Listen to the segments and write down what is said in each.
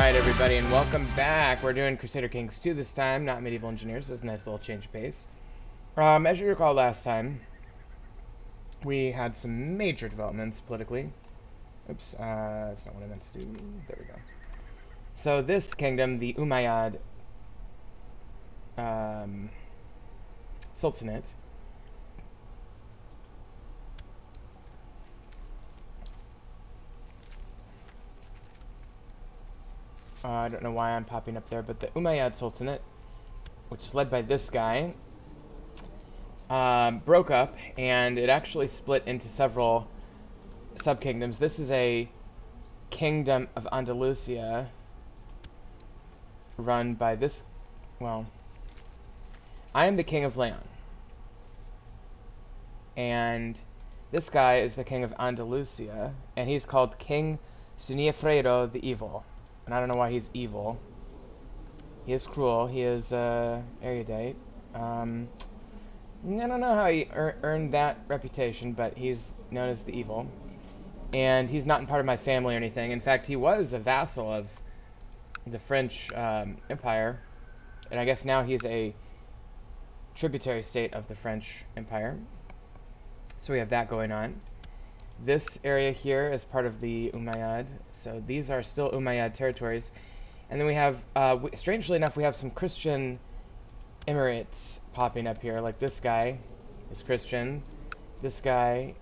Alright everybody, and welcome back. We're doing Crusader Kings 2 this time, not Medieval Engineers. It's a nice little change of pace. As you recall last time, we had some major developments politically. Oops, that's not what I meant to do. There we go. So this kingdom, the Umayyad Sultanate, I don't know why I'm popping up there, but the Umayyad Sultanate, which is led by this guy, broke up, and it actually split into several sub-kingdoms. This is a kingdom of Andalusia run by this, well, I am the king of Leon, and this guy is the king of Andalusia, and he's called King Sunifredo the Evil. And I don't know why he's evil. He is cruel. He is erudite. I don't know how he earned that reputation, but he's known as the evil. And he's not part of my family or anything. In fact, he was a vassal of the French Empire. And I guess now he's a tributary state of the French Empire. So we have that going on. This area here is part of the Umayyad, so these are still Umayyad territories. And then we have, strangely enough, we have some Christian emirates popping up here, like this guy is Christian, this guy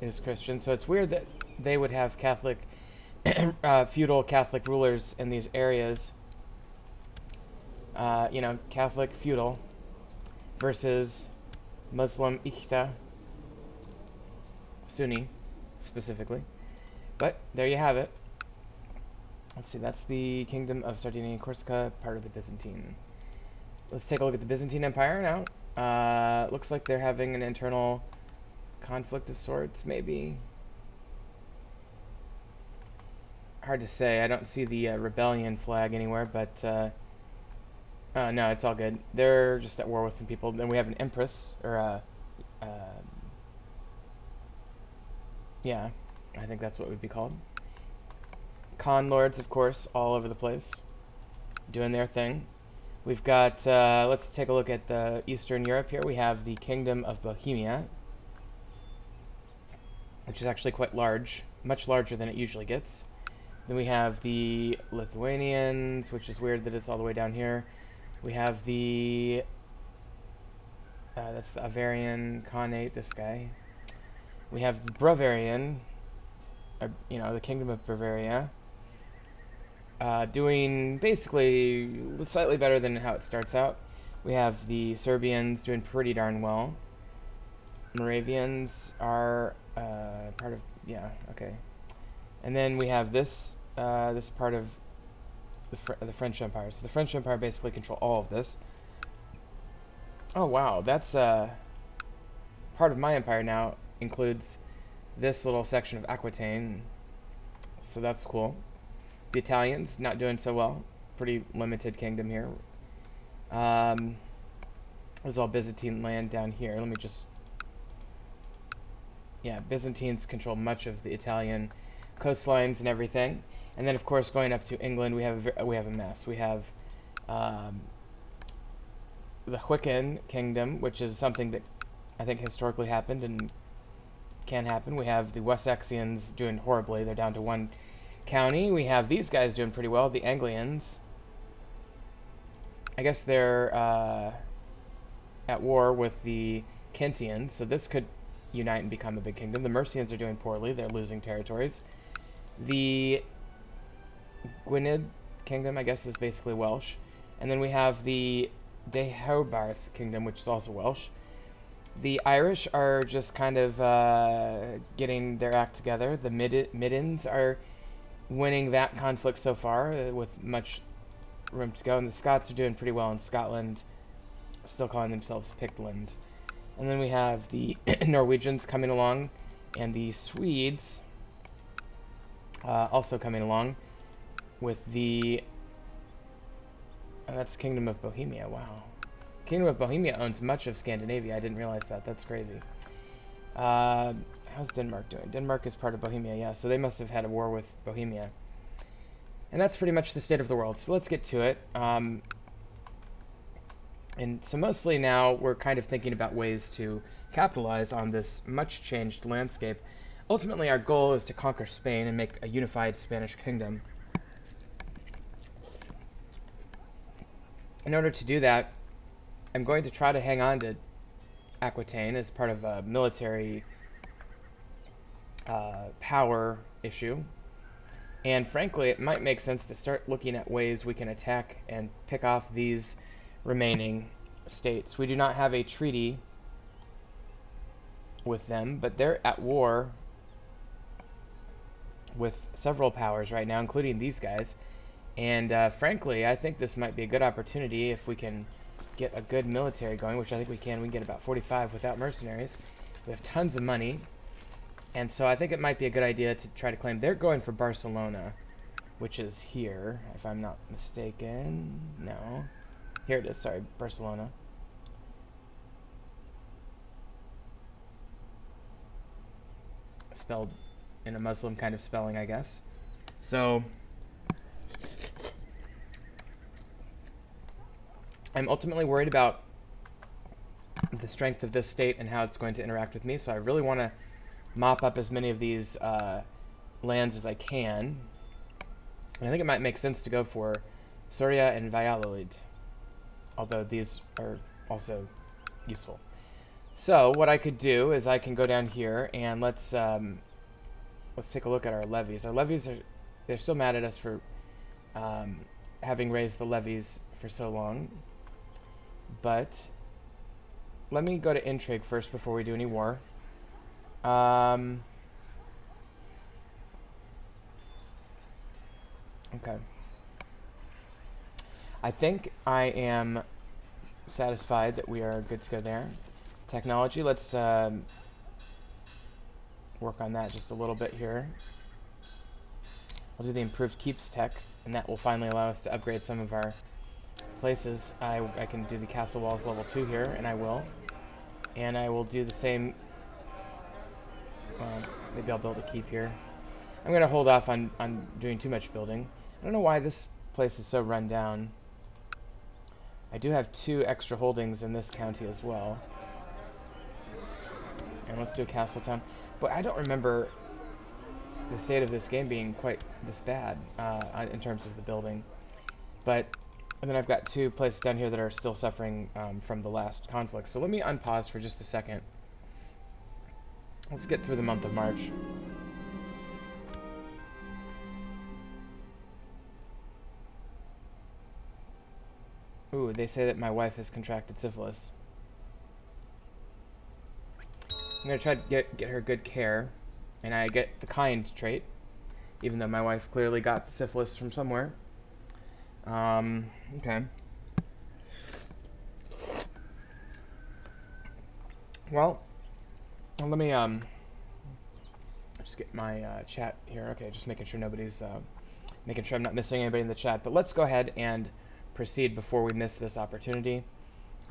is Christian, so it's weird that they would have Catholic, feudal Catholic rulers in these areas, you know, Catholic feudal versus Muslim Ikhta, Sunni, specifically. But there you have it. Let's see, that's the Kingdom of Sardinia and Corsica, part of the Byzantine. Let's take a look at the Byzantine Empire now. Looks like they're having an internal conflict of sorts, maybe. Hard to say. I don't see the rebellion flag anywhere, but no, it's all good. They're just at war with some people. Then we have an empress, or yeah, I think that's what would be called. Con lords, of course, all over the place, doing their thing. We've got, let's take a look at the Eastern Europe here. We have the Kingdom of Bohemia, which is actually quite large, much larger than it usually gets. Then we have the Lithuanians, which is weird that it's all the way down here. We have the, that's the Avarian Khanate, this guy. We have the Bavarian, you know, the Kingdom of Bavaria, doing basically slightly better than how it starts out. We have the Serbians doing pretty darn well. Moravians are part of, yeah, okay. And then we have this, this part of the French Empire. So the French Empire basically control all of this. Oh wow, that's part of my empire now. Includes this little section of Aquitaine, so that's cool. The Italians not doing so well, pretty limited kingdom here. There's all Byzantine land down here. Let me just, yeah, Byzantines control much of the Italian coastlines and everything. And then of course going up to England, we have a mess. We have the Wiccan kingdom, which is something that I think historically happened and can happen. We have the Wessexians doing horribly. They're down to one county. We have these guys doing pretty well, the Anglians. I guess they're at war with the Kentians, so this could unite and become a big kingdom. The Mercians are doing poorly. They're losing territories. The Gwynedd kingdom, I guess, is basically Welsh. And then we have the Deheubarth kingdom, which is also Welsh. The Irish are just kind of getting their act together. The Middens are winning that conflict so far, with much room to go. And the Scots are doing pretty well in Scotland, still calling themselves Pictland. And then we have the Norwegians coming along, and the Swedes also coming along with the... that's Kingdom of Bohemia, wow. Kingdom of Bohemia owns much of Scandinavia. I didn't realize that. That's crazy. How's Denmark doing? Denmark is part of Bohemia, yeah. So they must have had a war with Bohemia. And that's pretty much the state of the world. So let's get to it. And so mostly now we're kind of thinking about ways to capitalize on this much changed landscape. Ultimately, our goal is to conquer Spain and make a unified Spanish kingdom. In order to do that, I'm going to try to hang on to Aquitaine as part of a military power issue. And frankly, it might make sense to start looking at ways we can attack and pick off these remaining states. We do not have a treaty with them, but they're at war with several powers right now, including these guys. And frankly, I think this might be a good opportunity if we can get a good military going, which I think we can. We can get about 45 without mercenaries. We have tons of money. And so I think it might be a good idea to try to claim. They're going for Barcelona, which is here, if I'm not mistaken. No. Here it is, sorry, Barcelona. Spelled in a Muslim kind of spelling, I guess. So I'm ultimately worried about the strength of this state and how it's going to interact with me, so I really want to mop up as many of these lands as I can. And I think it might make sense to go for Soria and Valladolid, although these are also useful. So what I could do is I can go down here and let's take a look at our levies. Our levies they're still mad at us for having raised the levies for so long. But let me go to intrigue first before we do any war. Okay. I think I am satisfied that we are good to go there. Technology, let's work on that just a little bit here. I'll do the improved keeps tech, and that will finally allow us to upgrade some of our places. I can do the castle walls level 2 here, and I will. And I will do the same. Maybe I'll build a keep here. I'm going to hold off on doing too much building. I don't know why this place is so run down. I do have 2 extra holdings in this county as well. And let's do a castle town. But I don't remember the state of this game being quite this bad in terms of the building. But and then I've got 2 places down here that are still suffering from the last conflict. So let me unpause for just a second. Let's get through the month of March. Ooh, they say that my wife has contracted syphilis. I'm going to try to get her good care, and I get the kind trait, even though my wife clearly got the syphilis from somewhere. Okay. Well, let me just get my chat here. Okay, just making sure nobody's making sure I'm not missing anybody in the chat. But let's go ahead and proceed before we miss this opportunity.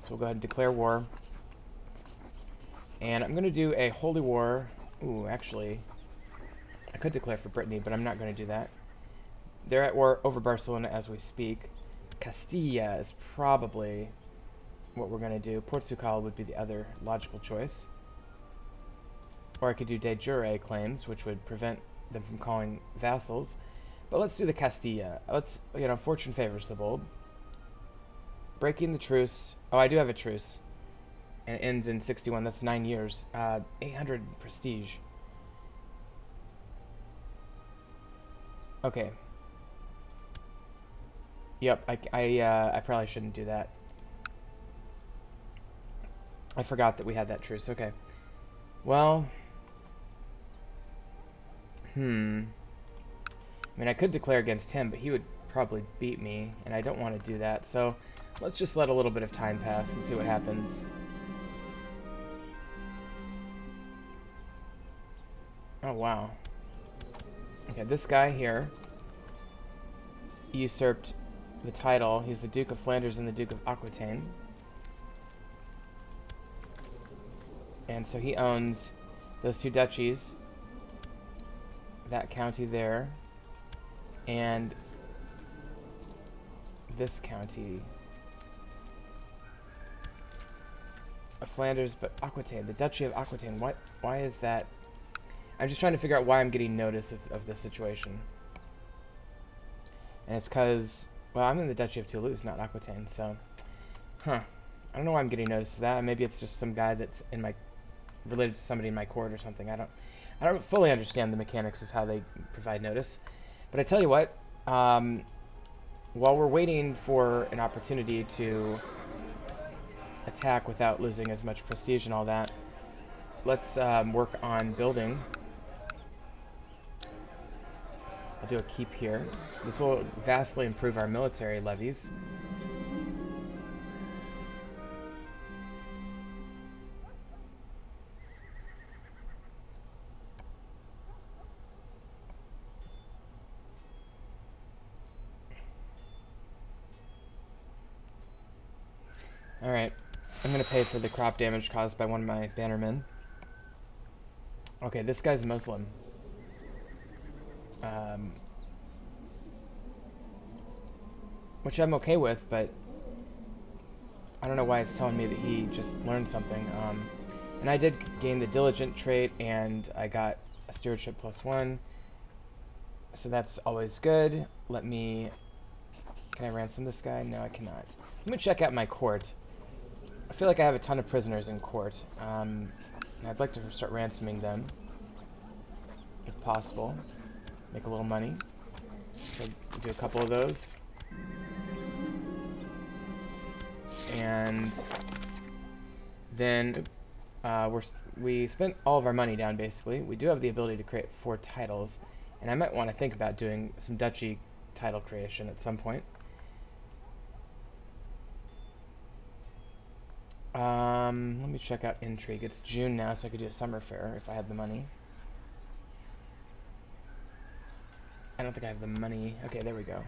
So we'll go ahead and declare war. And I'm going to do a holy war. Ooh, actually, I could declare for Brittany, but I'm not going to do that. They're at war over Barcelona as we speak. Castilla is probably what we're going to do. Portugal would be the other logical choice. Or I could do de jure claims, which would prevent them from calling vassals. But let's do the Castilla. Let's, fortune favors the bold. Breaking the truce. Oh, I do have a truce. And it ends in 61. That's 9 years. 800 prestige. Okay. Yep, I probably shouldn't do that. I forgot that we had that truce. Okay. Well. I mean, I could declare against him, but he would probably beat me, and I don't want to do that. So, let's just let a little bit of time pass and see what happens. Oh, wow. Okay, this guy here usurped the title. He's the Duke of Flanders and the Duke of Aquitaine. And so he owns those 2 duchies, that county there, and this county. Flanders, but Aquitaine, the Duchy of Aquitaine. What? Why is that? I'm just trying to figure out why I'm getting notice of this situation. And it's because, well, I'm in the Duchy of Toulouse, not Aquitaine, so, I don't know why I'm getting notice of that. Maybe it's just some guy that's in my, related to somebody in my court or something. I don't fully understand the mechanics of how they provide notice. But I tell you what, while we're waiting for an opportunity to attack without losing as much prestige and all that, let's work on building. I'll do a keep here. This will vastly improve our military levies. Alright, I'm going to pay for the crop damage caused by one of my bannermen. Okay, this guy's Muslim. Which I'm okay with, but I don't know why it's telling me that he just learned something. And I did gain the diligent trait, and I got a stewardship +1. So that's always good. Let me... Can I ransom this guy? No, I cannot. Let me check out my court. I feel like I have a ton of prisoners in court. And I'd like to start ransoming them, if possible. Make a little money. So do a couple of those. And then we spent all of our money down, basically. We do have the ability to create 4 titles, and I might want to think about doing some duchy title creation at some point. Let me check out intrigue. It's June now, so I could do a summer fair if I had the money. I don't think I have the money. Okay, there we go.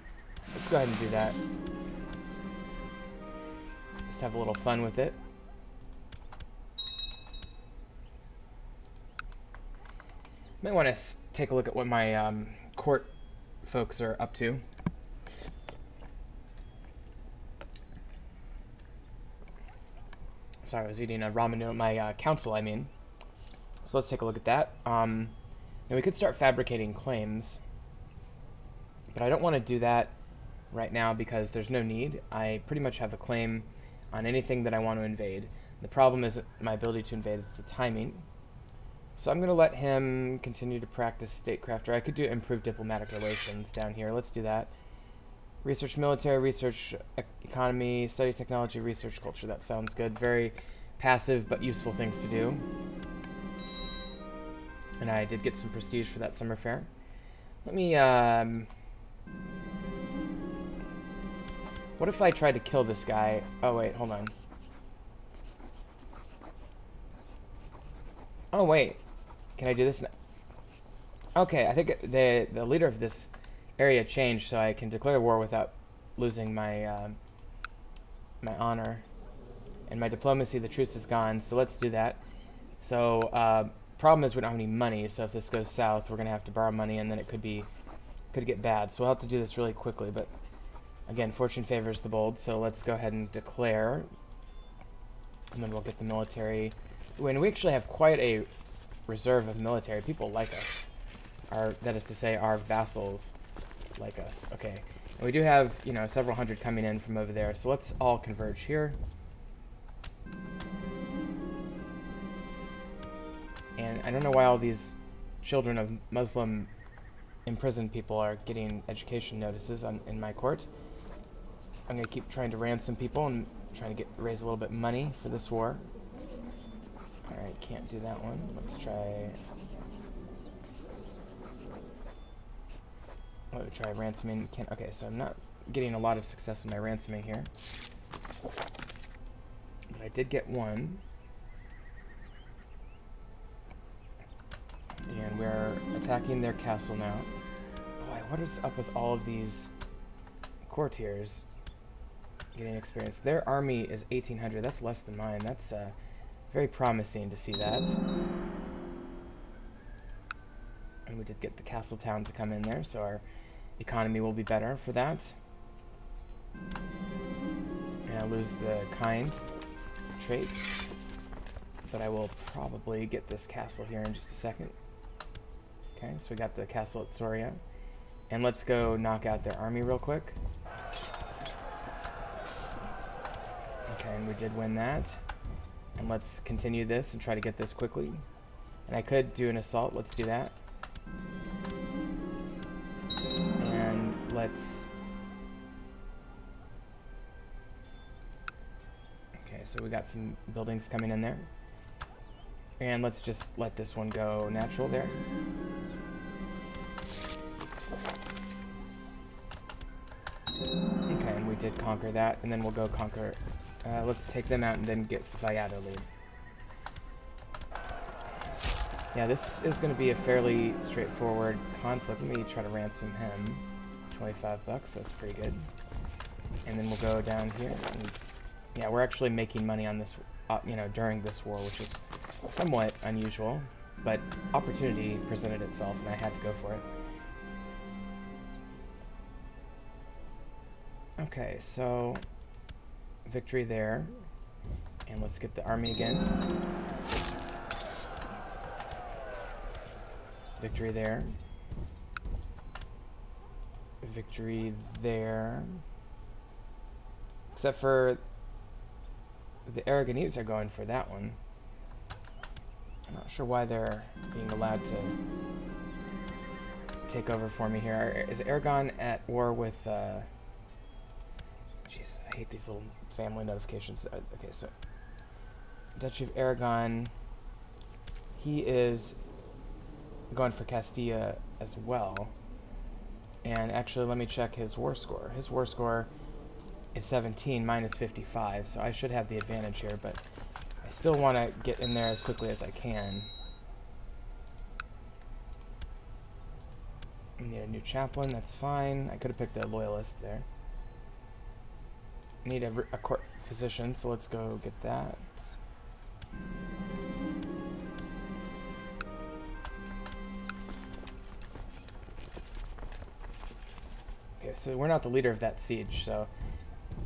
Let's go ahead and do that. Just have a little fun with it. Might want to take a look at what my court folks are up to. Sorry, I was eating a ramen noodle. My council, I mean. So let's take a look at that. Now we could start fabricating claims, but I don't want to do that right now because there's no need. I pretty much have a claim on anything that I want to invade. The problem is my ability to invade is the timing. So I'm going to let him continue to practice statecraft, or I could do improved diplomatic relations down here. Let's do that. Research military, research economy, study technology, research culture. That sounds good. Very passive but useful things to do. And I did get some prestige for that summer fair. Let me, what if I tried to kill this guy? Oh, wait, hold on. Oh, wait. Can I do this now? Okay, I think the leader of this area changed, so I can declare war without losing my my honor. And my diplomacy, the truce is gone, so let's do that. So, problem is we don't have any money, so if this goes south, we're going to have to borrow money, and then it could get bad. So we'll have to do this really quickly, but again, fortune favors the bold, so let's go ahead and declare. And then we'll get the military. When we actually have quite a reserve of military, people like us. That is to say, our vassals like us. Okay. And we do have, you know, several hundred coming in from over there, so let's all converge here. And I don't know why all these children of Muslim imprisoned people are getting education notices in my court. I'm going to keep trying to ransom people and trying to raise a little bit of money for this war. Alright, can't do that one. Let's try... Let me try ransoming. Okay, so I'm not getting a lot of success in my ransoming here. But I did get one. And we're attacking their castle now. Boy, what is up with all of these courtiers getting experience? Their army is 1,800. That's less than mine. That's very promising to see that. And we did get the castle town to come in there, so our economy will be better for that. And I lose the kind trait. But I will probably get this castle here in just a second. Okay, so we got the castle at Soria. And let's go knock out their army real quick. Okay, and we did win that. And let's continue this and try to get this quickly. And I could do an assault. Let's do that. And let's... Okay, so we got some buildings coming in there. And let's just let this one go natural there. Okay, and we did conquer that, and then we'll go conquer... let's take them out and then get Valladolid. Yeah, this is going to be a fairly straightforward conflict. Let me try to ransom him. 25 bucks, that's pretty good. And then we'll go down here. And, yeah, we're actually making money on this, you know, during this war, which is somewhat unusual, but opportunity presented itself, and I had to go for it. Okay, so victory there, and let's get the army again. Victory there. Victory there. Except for the Aragonese are going for that one. I'm not sure why they're being allowed to take over for me here. Is Aragon at war with... Jeez, I hate these little family notifications. Okay, so... Duchy of Aragon... He is going for Castilla as well. And actually, let me check his war score. His war score is 17, mine is 55, so I should have the advantage here, but I still want to get in there as quickly as I can. I need a new chaplain, that's fine. I could have picked a loyalist there. Need a court physician, so let's go get that. Okay, so we're not the leader of that siege, so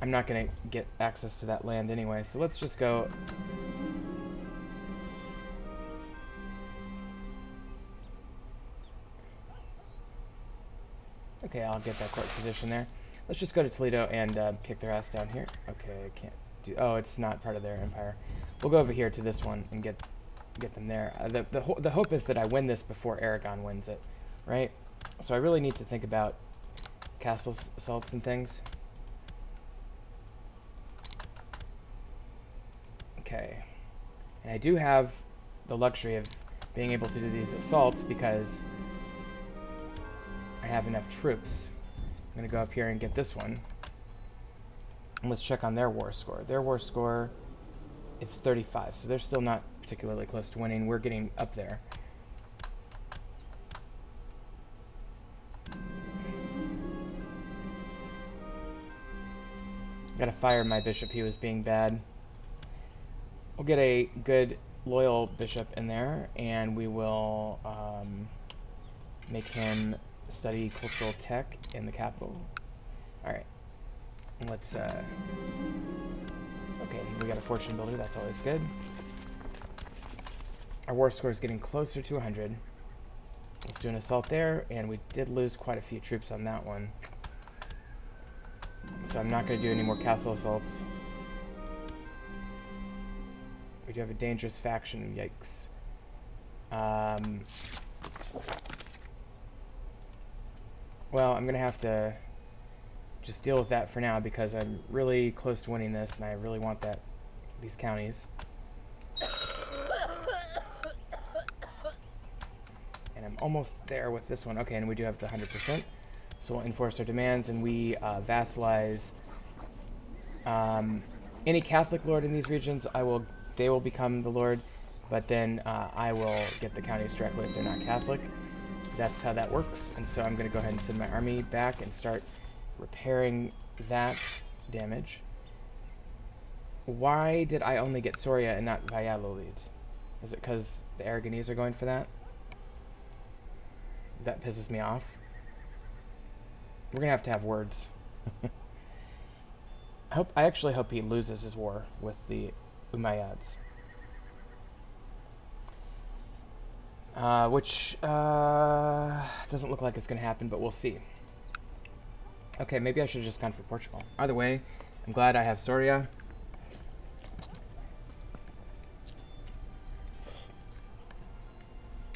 I'm not going to get access to that land anyway, so let's just go... Okay, I'll get that court position there. Let's just go to Toledo and kick their ass down here. Okay, I can't do... Oh, it's not part of their empire. We'll go over here to this one and get them there. The hope is that I win this before Aragon wins it, right? So I really need to think about castle assaults and things. Okay. And I do have the luxury of being able to do these assaults because I have enough troops. I'm going to go up here and get this one. And let's check on their war score. Their war score is 35, so they're still not particularly close to winning. We're getting up there. Gotta fire my bishop, he was being bad. We'll get a good, loyal bishop in there, and we will make him study cultural tech in the capital. Alright. Let's, okay, we got a fortune builder, that's always good. Our war score is getting closer to 100. Let's do an assault there, and we did lose quite a few troops on that one. So I'm not going to do any more castle assaults. We do have a dangerous faction, yikes. Well, I'm going to have to just deal with that for now because I'm really close to winning this and I really want these counties. And I'm almost there with this one. Okay, and we do have the 100%. So we'll enforce our demands, and we vassalize any Catholic lord in these regions. They will become the lord, but then I will get the counties directly if they're not Catholic. That's how that works. And so I'm going to go ahead and send my army back and start repairing that damage. Why did I only get Soria and not Valladolid? Is it because the Aragonese are going for that? That pisses me off. We're gonna have to have words. I actually hope he loses his war with the Umayyads. Which doesn't look like it's going to happen, but we'll see. Okay, maybe I should have just gone for Portugal. Either way, I'm glad I have Asturias.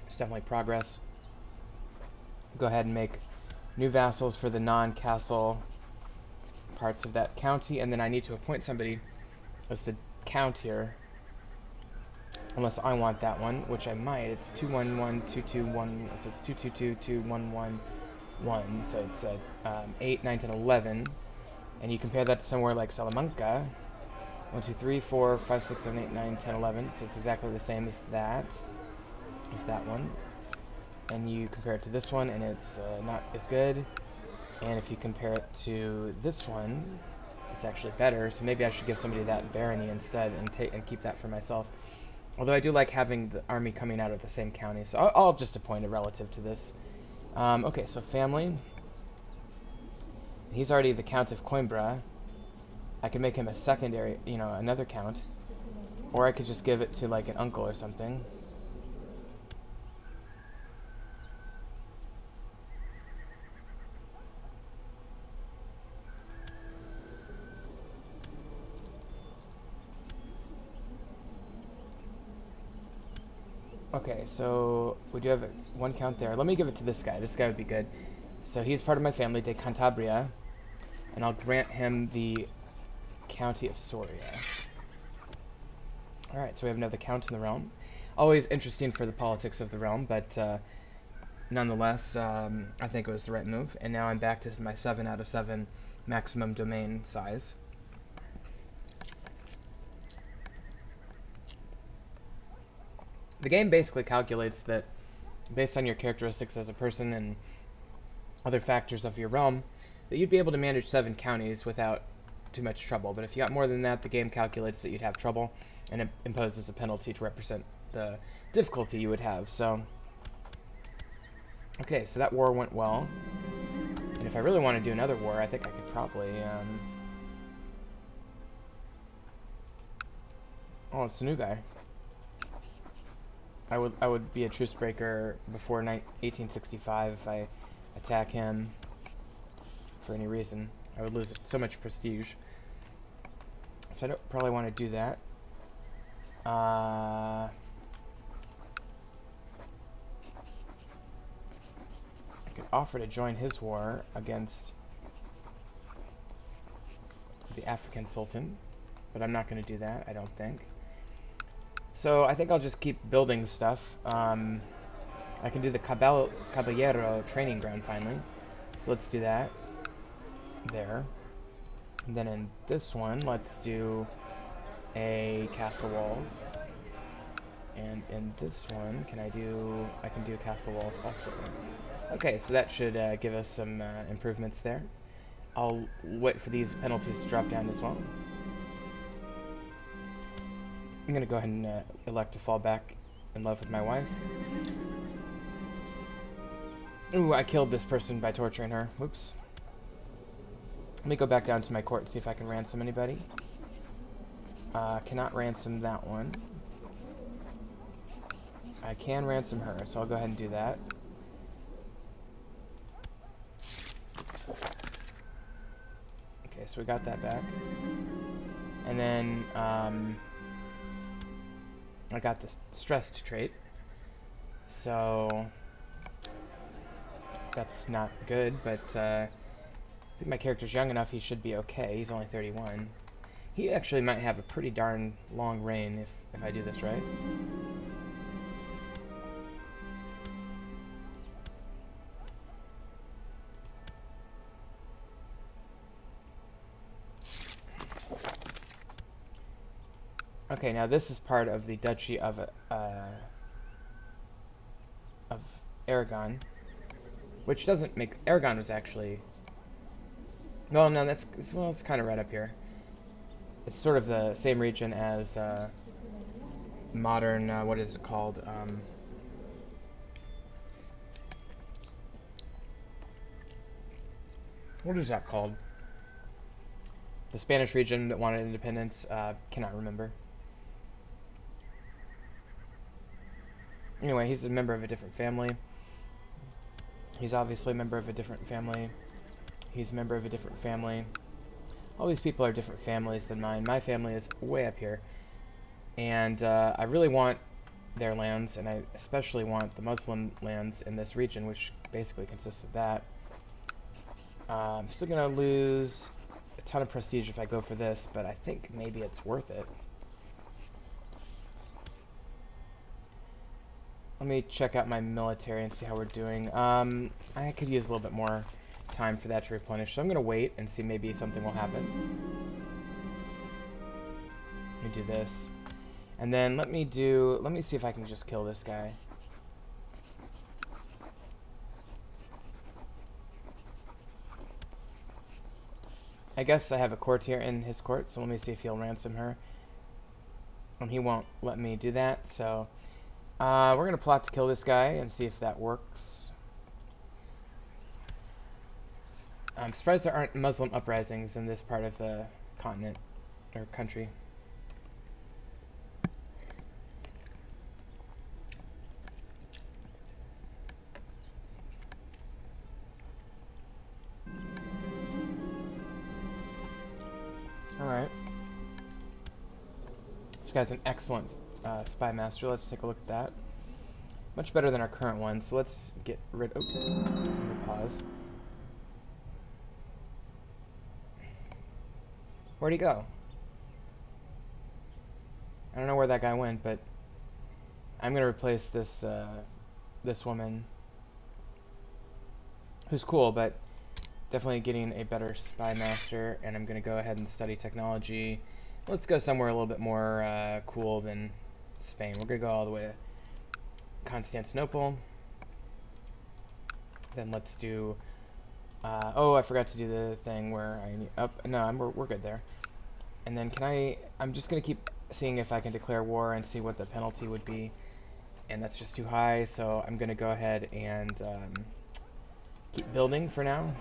It's definitely progress. Go ahead and make new vassals for the non-castle parts of that county, and then I need to appoint somebody as the count here. Unless I want that one, which I might. It's 2112221, so it's 2222111. So it's 8, 9, 10, 11. And you compare that to somewhere like Salamanca. 1, 2, 3, 4, 5, 6, 7, 8, 9, 10, 11. So it's exactly the same as that one. And you compare it to this one, and it's not as good. And if you compare it to this one, it's actually better. So maybe I should give somebody that barony instead and keep that for myself. Although I do like having the army coming out of the same county, so I'll just appoint a relative to this. Okay, so family. He's already the Count of Coimbra. I could make him a secondary, another count. Or I could just give it to, like, an uncle or something. Okay, so we do have one count there. Let me give it to this guy. This guy would be good. So he's part of my family, de Cantabria, and I'll grant him the county of Soria. Alright, so we have another count in the realm. Always interesting for the politics of the realm, but nonetheless, I think it was the right move. And now I'm back to my 7 out of 7 maximum domain size. The game basically calculates that based on your characteristics as a person and other factors of your realm, that you'd be able to manage 7 counties without too much trouble. But if you got more than that, the game calculates that you'd have trouble, and it imposes a penalty to represent the difficulty you would have. So, okay, so that war went well. And if I really want to do another war, I think I could probably, oh, it's a new guy. I would be a truce breaker before 1865 if I attack him for any reason. I would lose so much prestige. So I don't probably want to do that. I could offer to join his war against the African Sultan, but I'm not going to do that, I don't think. So I think I'll just keep building stuff. I can do the Caballero training ground finally. So let's do that. There. And then in this one, let's do a castle walls. And in this one, I can do castle walls also. Okay, so that should give us some improvements there. I'll wait for these penalties to drop down as well. I'm gonna go ahead and elect to fall back in love with my wife. Ooh, I killed this person by torturing her. Whoops. Let me go back down to my court and see if I can ransom anybody. Cannot ransom that one. I can ransom her, so I'll go ahead and do that. Okay, so we got that back. And then, I got this stressed trait, so that's not good, but I think my character's young enough, he should be okay. He's only 31. He actually might have a pretty darn long reign if I do this right. Okay, now this is part of the Duchy of Aragon, which doesn't make... Aragon was actually... Well, no, it's kind of right up here. It's sort of the same region as modern, what is it called? What is that called? the Spanish region that wanted independence. Cannot remember. Anyway, he's a member of a different family. He's obviously a member of a different family. He's a member of a different family. All these people are different families than mine. My family is way up here. And I really want their lands, and I especially want the Muslim lands in this region, which basically consists of that. I'm still going to lose a ton of prestige if I go for this, but I think maybe it's worth it. Let me check out my military and see how we're doing. I could use a little bit more time for that to replenish, so I'm going to wait and see maybe something will happen. Let me do this. And then let me see if I can just kill this guy. I guess I have a courtier in his court, so let me see if he'll ransom her. And he won't let me do that, so we're going to plot to kill this guy and see if that works. I'm surprised there aren't Muslim uprisings in this part of the continent, or country. Alright. This guy's an excellent spy master. Let's take a look at that. Much better than our current one, so let's get rid of... Oh, let me pause. Where'd he go? I don't know where that guy went, but I'm gonna replace this this woman, who's cool, but definitely getting a better spy master. And I'm gonna go ahead and study technology. Let's go somewhere a little bit more cool than Spain. We're gonna go all the way to Constantinople. Then let's do. Oh, I forgot to do the thing where I need up. No, we're good there. And then I'm just gonna keep seeing if I can declare war and see what the penalty would be. And that's just too high, so I'm gonna go ahead and keep building for now.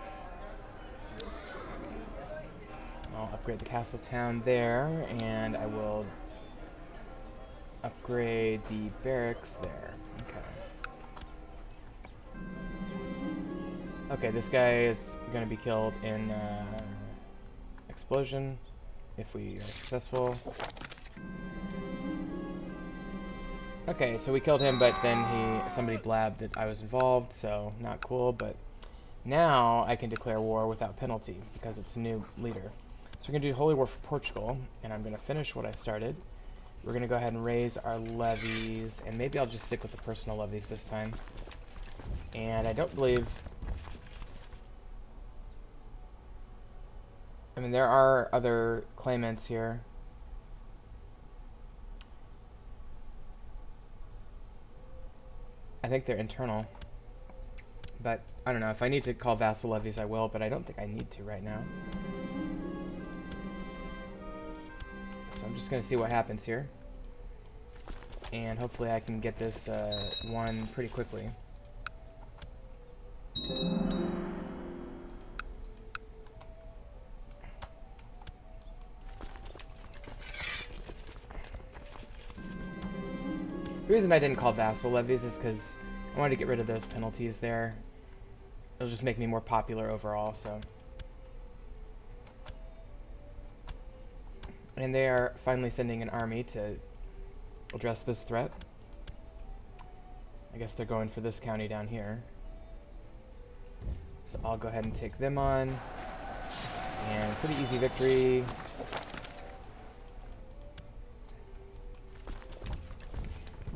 I'll upgrade the castle town there, and I will upgrade the barracks there. Okay, this guy is going to be killed in explosion if we are successful. Okay, so we killed him, but then somebody blabbed that I was involved, so not cool. But now I can declare war without penalty because it's a new leader. So we're going to do Holy War for Portugal, and I'm going to finish what I started. We're going to go ahead and raise our levies, and maybe I'll just stick with the personal levies this time. And I don't believe... I mean, there are other claimants here. I think they're internal. But, I don't know, if I need to call vassal levies, I will, but I don't think I need to right now. So I'm just going to see what happens here. And hopefully I can get this won pretty quickly. The reason I didn't call vassal levies is because I wanted to get rid of those penalties there. It'll just make me more popular overall, so. And they are finally sending an army to address this threat. I guess they're going for this county down here. So I'll go ahead and take them on. And pretty easy victory.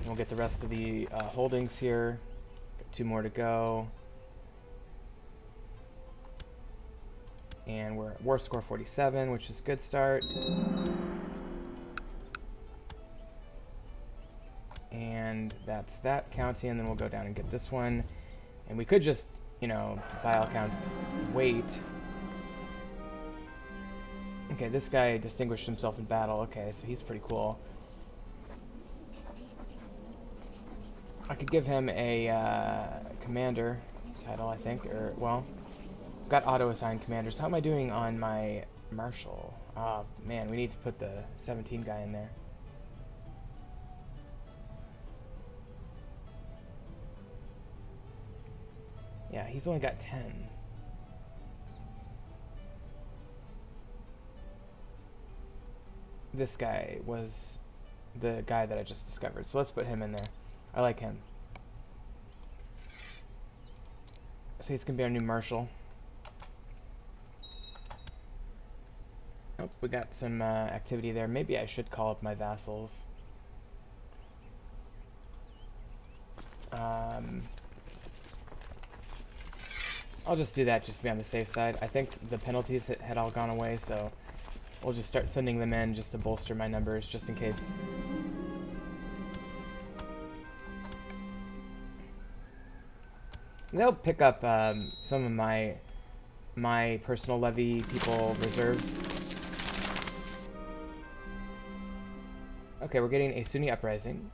We'll get the rest of the holdings here. Got 2 more to go. And we're at war score 47, which is a good start. And that's that county, and then we'll go down and get this one. And we could just, you know, by all accounts, wait. Okay, this guy distinguished himself in battle. Okay, so he's pretty cool. I could give him a commander title, I think, or, well, I've got auto-assigned commanders. How am I doing on my Marshal. Oh, man, we need to put the 17 guy in there. Yeah, he's only got 10. This guy was the guy that I just discovered, so let's put him in there. I like him. So he's gonna be our new marshal. Oh, we got some activity there. Maybe I should call up my vassals. I'll just do that just to be on the safe side. I think the penalties had all gone away, so we'll just start sending them in just to bolster my numbers, just in case. They'll pick up some of my personal levy people reserves. Okay, we're getting a Sunni uprising.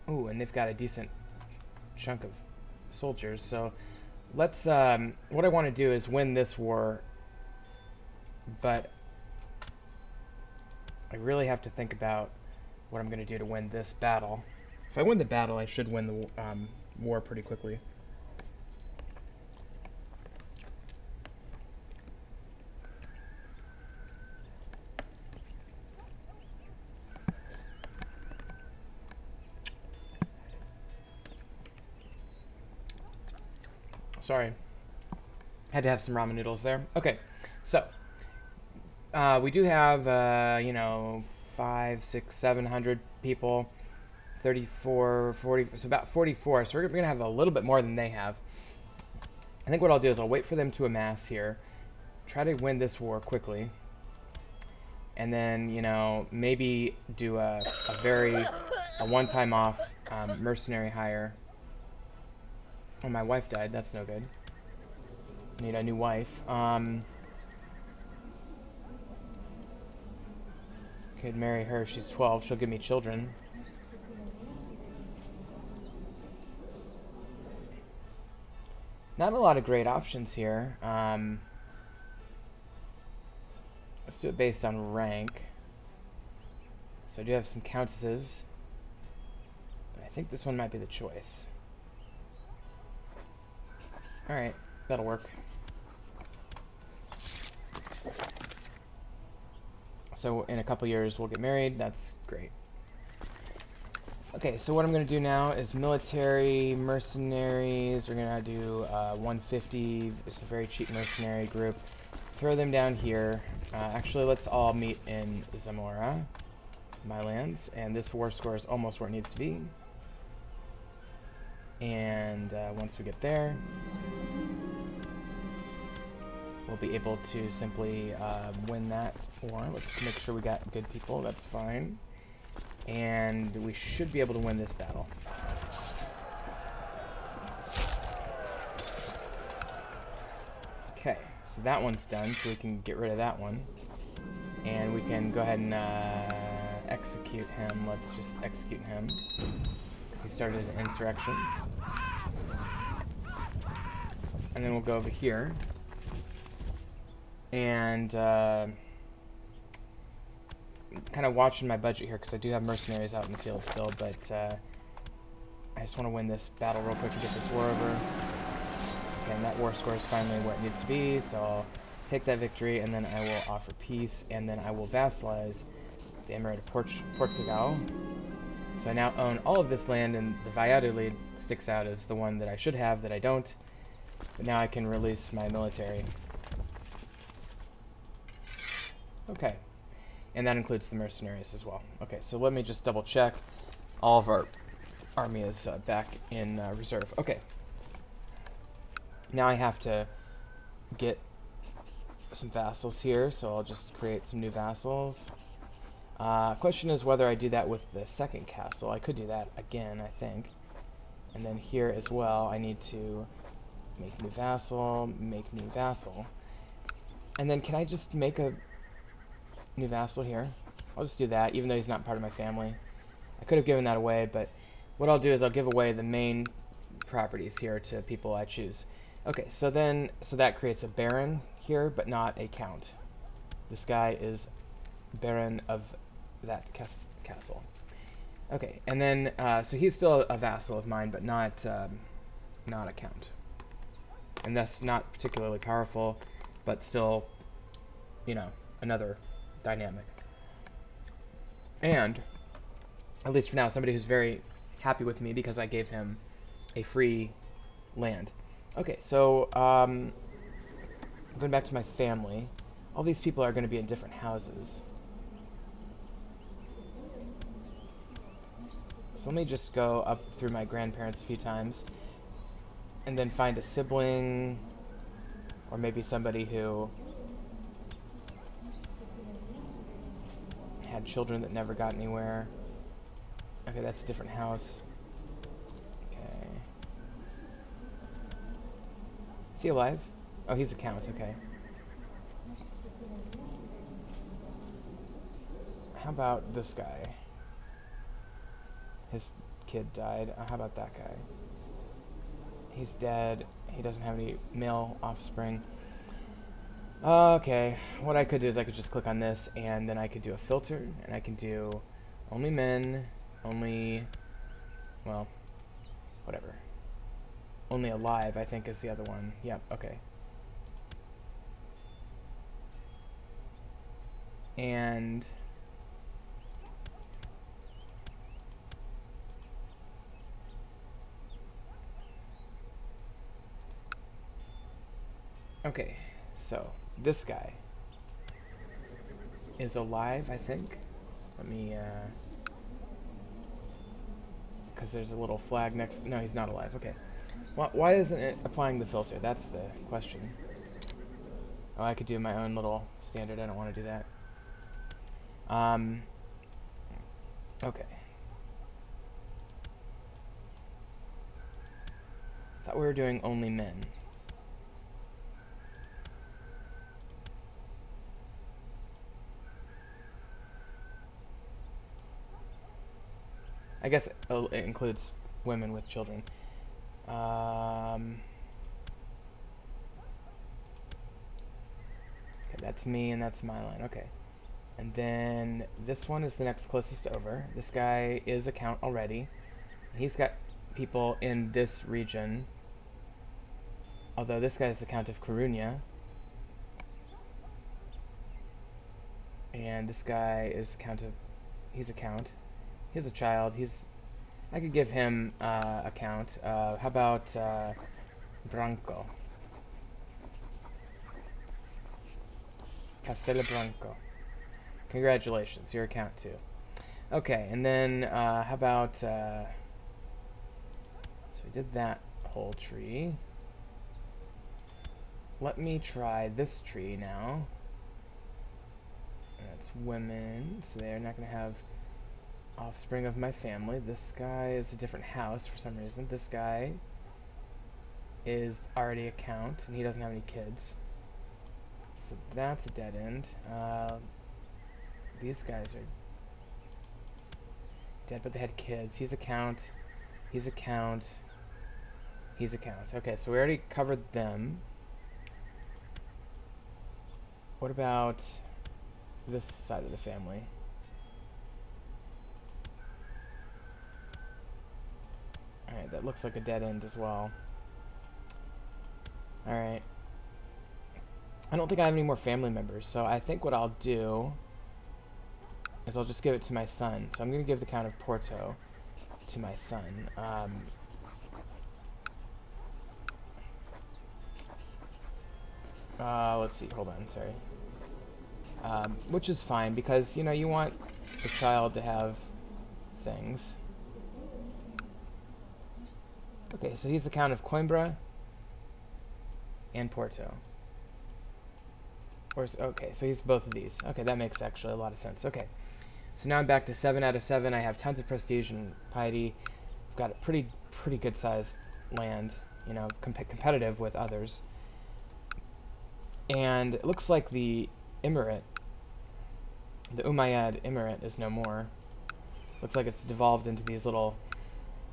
Ooh, and they've got a decent chunk of soldiers, so let's what I want to do is win this war, but I really have to think about what I'm going to do to win this battle. If I win the battle, I should win the war pretty quickly. Sorry. Had to have some ramen noodles there. Okay, so we do have, you know, 500, 600, 700 people. 34, 40, so about 44. So we're going to have a little bit more than they have. I think what I'll do is I'll wait for them to amass here. Try to win this war quickly. And then, you know, maybe do a one-time off mercenary hire. Oh, my wife died. That's no good. Need a new wife. Could marry her. She's 12. She'll give me children. Not a lot of great options here. Let's do it based on rank. So I do have some countesses, but I think this one might be the choice. Alright, that'll work. So in a couple years we'll get married. That's great. Okay, so what I'm going to do now is military, mercenaries. We're going to do 150. It's a very cheap mercenary group. Throw them down here. Actually, let's all meet in Zamora, my lands. And this war score is almost where it needs to be. And once we get there, we'll be able to simply win that war. Let's make sure we got good people. That's fine. And we should be able to win this battle. Okay, so that one's done, so we can get rid of that one. And we can go ahead and execute him. Let's just execute him, because he started an insurrection. And then we'll go over here. And kind of watching my budget here because I do have mercenaries out in the field still, but I just want to win this battle real quick and get this war over. Okay, and that war score is finally where it needs to be, so I'll take that victory, and then I will offer peace, and then I will vassalize the Emirate of Portugal. So I now own all of this land, and the Valladolid sticks out as the one that I should have that I don't, but now I can release my military. Okay. And that includes the mercenaries as well. Okay, so let me just double check. All of our army is back in reserve. Okay. Now I have to get some vassals here, so I'll just create some new vassals. Question is whether I do that with the second castle. I could do that again, I think. And then here as well, I need to make new vassal, make new vassal. And then can I just make a new vassal here? I'll just do that, even though he's not part of my family. I could have given that away, but what I'll do is I'll give away the main properties here to people I choose. Okay, so that creates a baron here, but not a count. This guy is baron of that castle. Okay, and then so he's still a vassal of mine, but not a count, and thus not particularly powerful, but still, another dynamic. And at least for now, somebody who's very happy with me because I gave him a free land. Okay, so going back to my family, all these people are going to be in different houses. So let me just go up through my grandparents a few times and then find a sibling or maybe somebody who had children that never got anywhere. Okay, that's a different house. Okay. Is he alive? Oh, he's a count, okay. How about this guy? His kid died. How about that guy? He's dead. He doesn't have any male offspring. Okay, what I could do is I could just click on this, and then I could do a filter, and I can do only men, well, whatever. Only alive, I think, is the other one. Yep, okay. And okay, so this guy is alive, I think. Let me, because there's a little flag next. No, he's not alive. Okay. Well, why isn't it applying the filter? That's the question. Oh, I could do my own little standard. I don't want to do that. Okay. Thought we were doing only men. I guess it includes women with children. Okay, that's me and that's my line. Okay. And then this one is the next closest over. This guy is a count already. He's got people in this region. Although this guy is the Count of Coruña. And this guy is the Count of... He's a count. He's a child. I could give him a count. How about Branco? Castella Branco. Congratulations, you're a count too. Okay, and then how about... so we did that whole tree. Let me try this tree now. That's women, so they're not going to have offspring of my family. This guy is a different house for some reason. This guy is already a count, and he doesn't have any kids. So that's a dead end. These guys are dead, but they had kids. He's a count. He's a count. He's a count. Okay, so we already covered them. What about this side of the family? Alright, that looks like a dead end as well. Alright. I don't think I have any more family members, so I think what I'll do is I'll just give it to my son. So I'm going to give the Count of Porto to my son. Let's see, hold on, sorry. Which is fine, because, you want the child to have things. Okay, so he's the Count of Coimbra and Porto. Okay, so he's both of these. Okay, that makes actually a lot of sense. Okay, so now I'm back to 7 out of 7. I have tons of prestige and piety. I've got a pretty good sized land, competitive with others. And it looks like the Emirate, the Umayyad Emirate, is no more. Looks like it's devolved into these little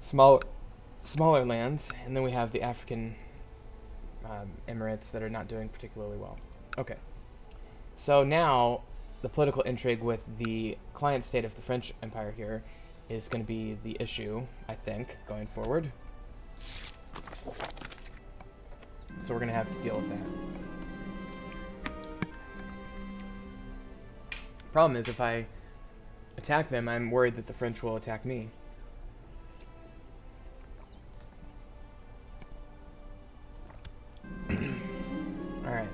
smaller lands, and then we have the African emirates that are not doing particularly well. Okay. So now the political intrigue with the client state of the French Empire here is going to be the issue, I think, going forward. So we're going to have to deal with that. Problem is, if I attack them, I'm worried that the French will attack me. Alright.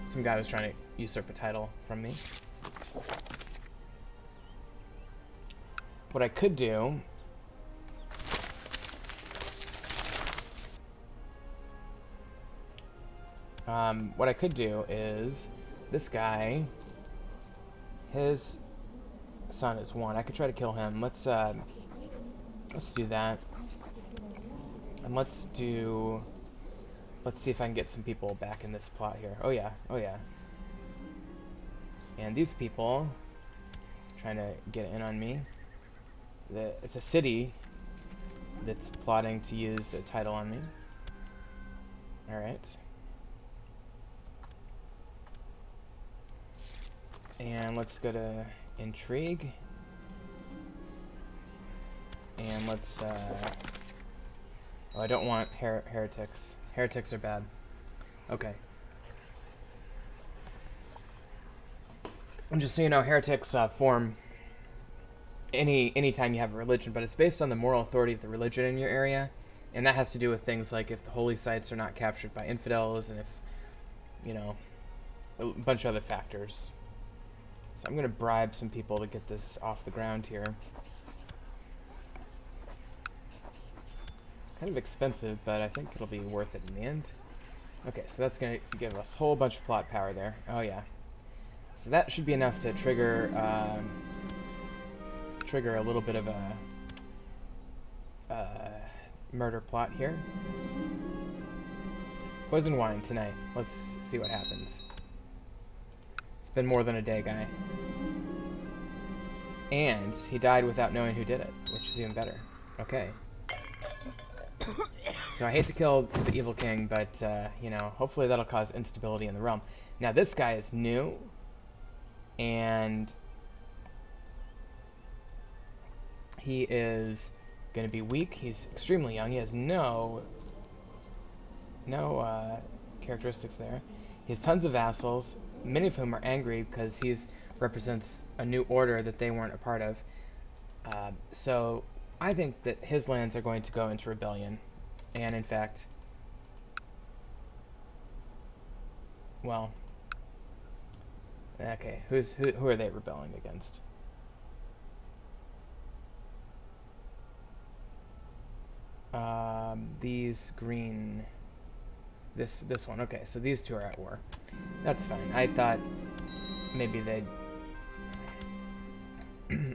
Some guy was trying to usurp a title from me. What I could do... is... This guy... His son is 1. I could try to kill him. Let's do that. And let's see if I can get some people back in this plot here. Oh yeah, oh yeah. And these people trying to get in on me. It's a city that's plotting to use a title on me. Alright. And let's go to intrigue. And let's oh, I don't want heretics. Heretics are bad. Okay. And just so you know, heretics form anytime you have a religion, but it's based on the moral authority of the religion in your area, and that has to do with things like if the holy sites are not captured by infidels, and if, you know, a bunch of other factors. So I'm going to bribe some people to get this off the ground here. Kind of expensive, but I think it'll be worth it in the end. Okay, so that's going to give us a whole bunch of plot power there. Oh yeah. So that should be enough to trigger a little bit of a murder plot here. Poison wine tonight. Let's see what happens. It's been more than a day, guy. And he died without knowing who did it, which is even better. Okay. So I hate to kill the evil king, but, you know, hopefully that'll cause instability in the realm. Now this guy is new, and he is going to be weak. He's extremely young. He has no characteristics there. He has tons of vassals, many of whom are angry because he represents a new order that they weren't a part of. So I think that his lands are going to go into rebellion. And in fact, well, okay, who are they rebelling against? These green, this one. Okay, so these two are at war. That's fine. I thought maybe they'd.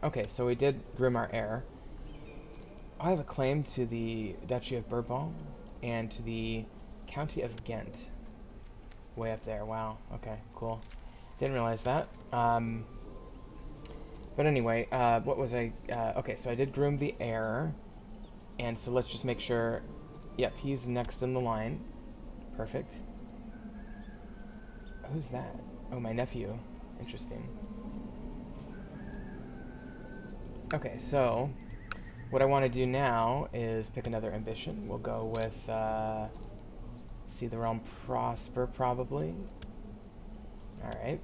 Okay, so we did groom our heir. I have a claim to the Duchy of Bourbon and to the County of Ghent. Way up there. Wow. Okay, cool. Didn't realize that. But anyway, what was I... okay, so I did groom the heir. And so let's just make sure... Yep, he's next in the line. Perfect. Who's that? Oh, my nephew. Interesting. Okay, so... what I want to do now is pick another ambition. We'll go with, see the realm prosper, probably. Alright.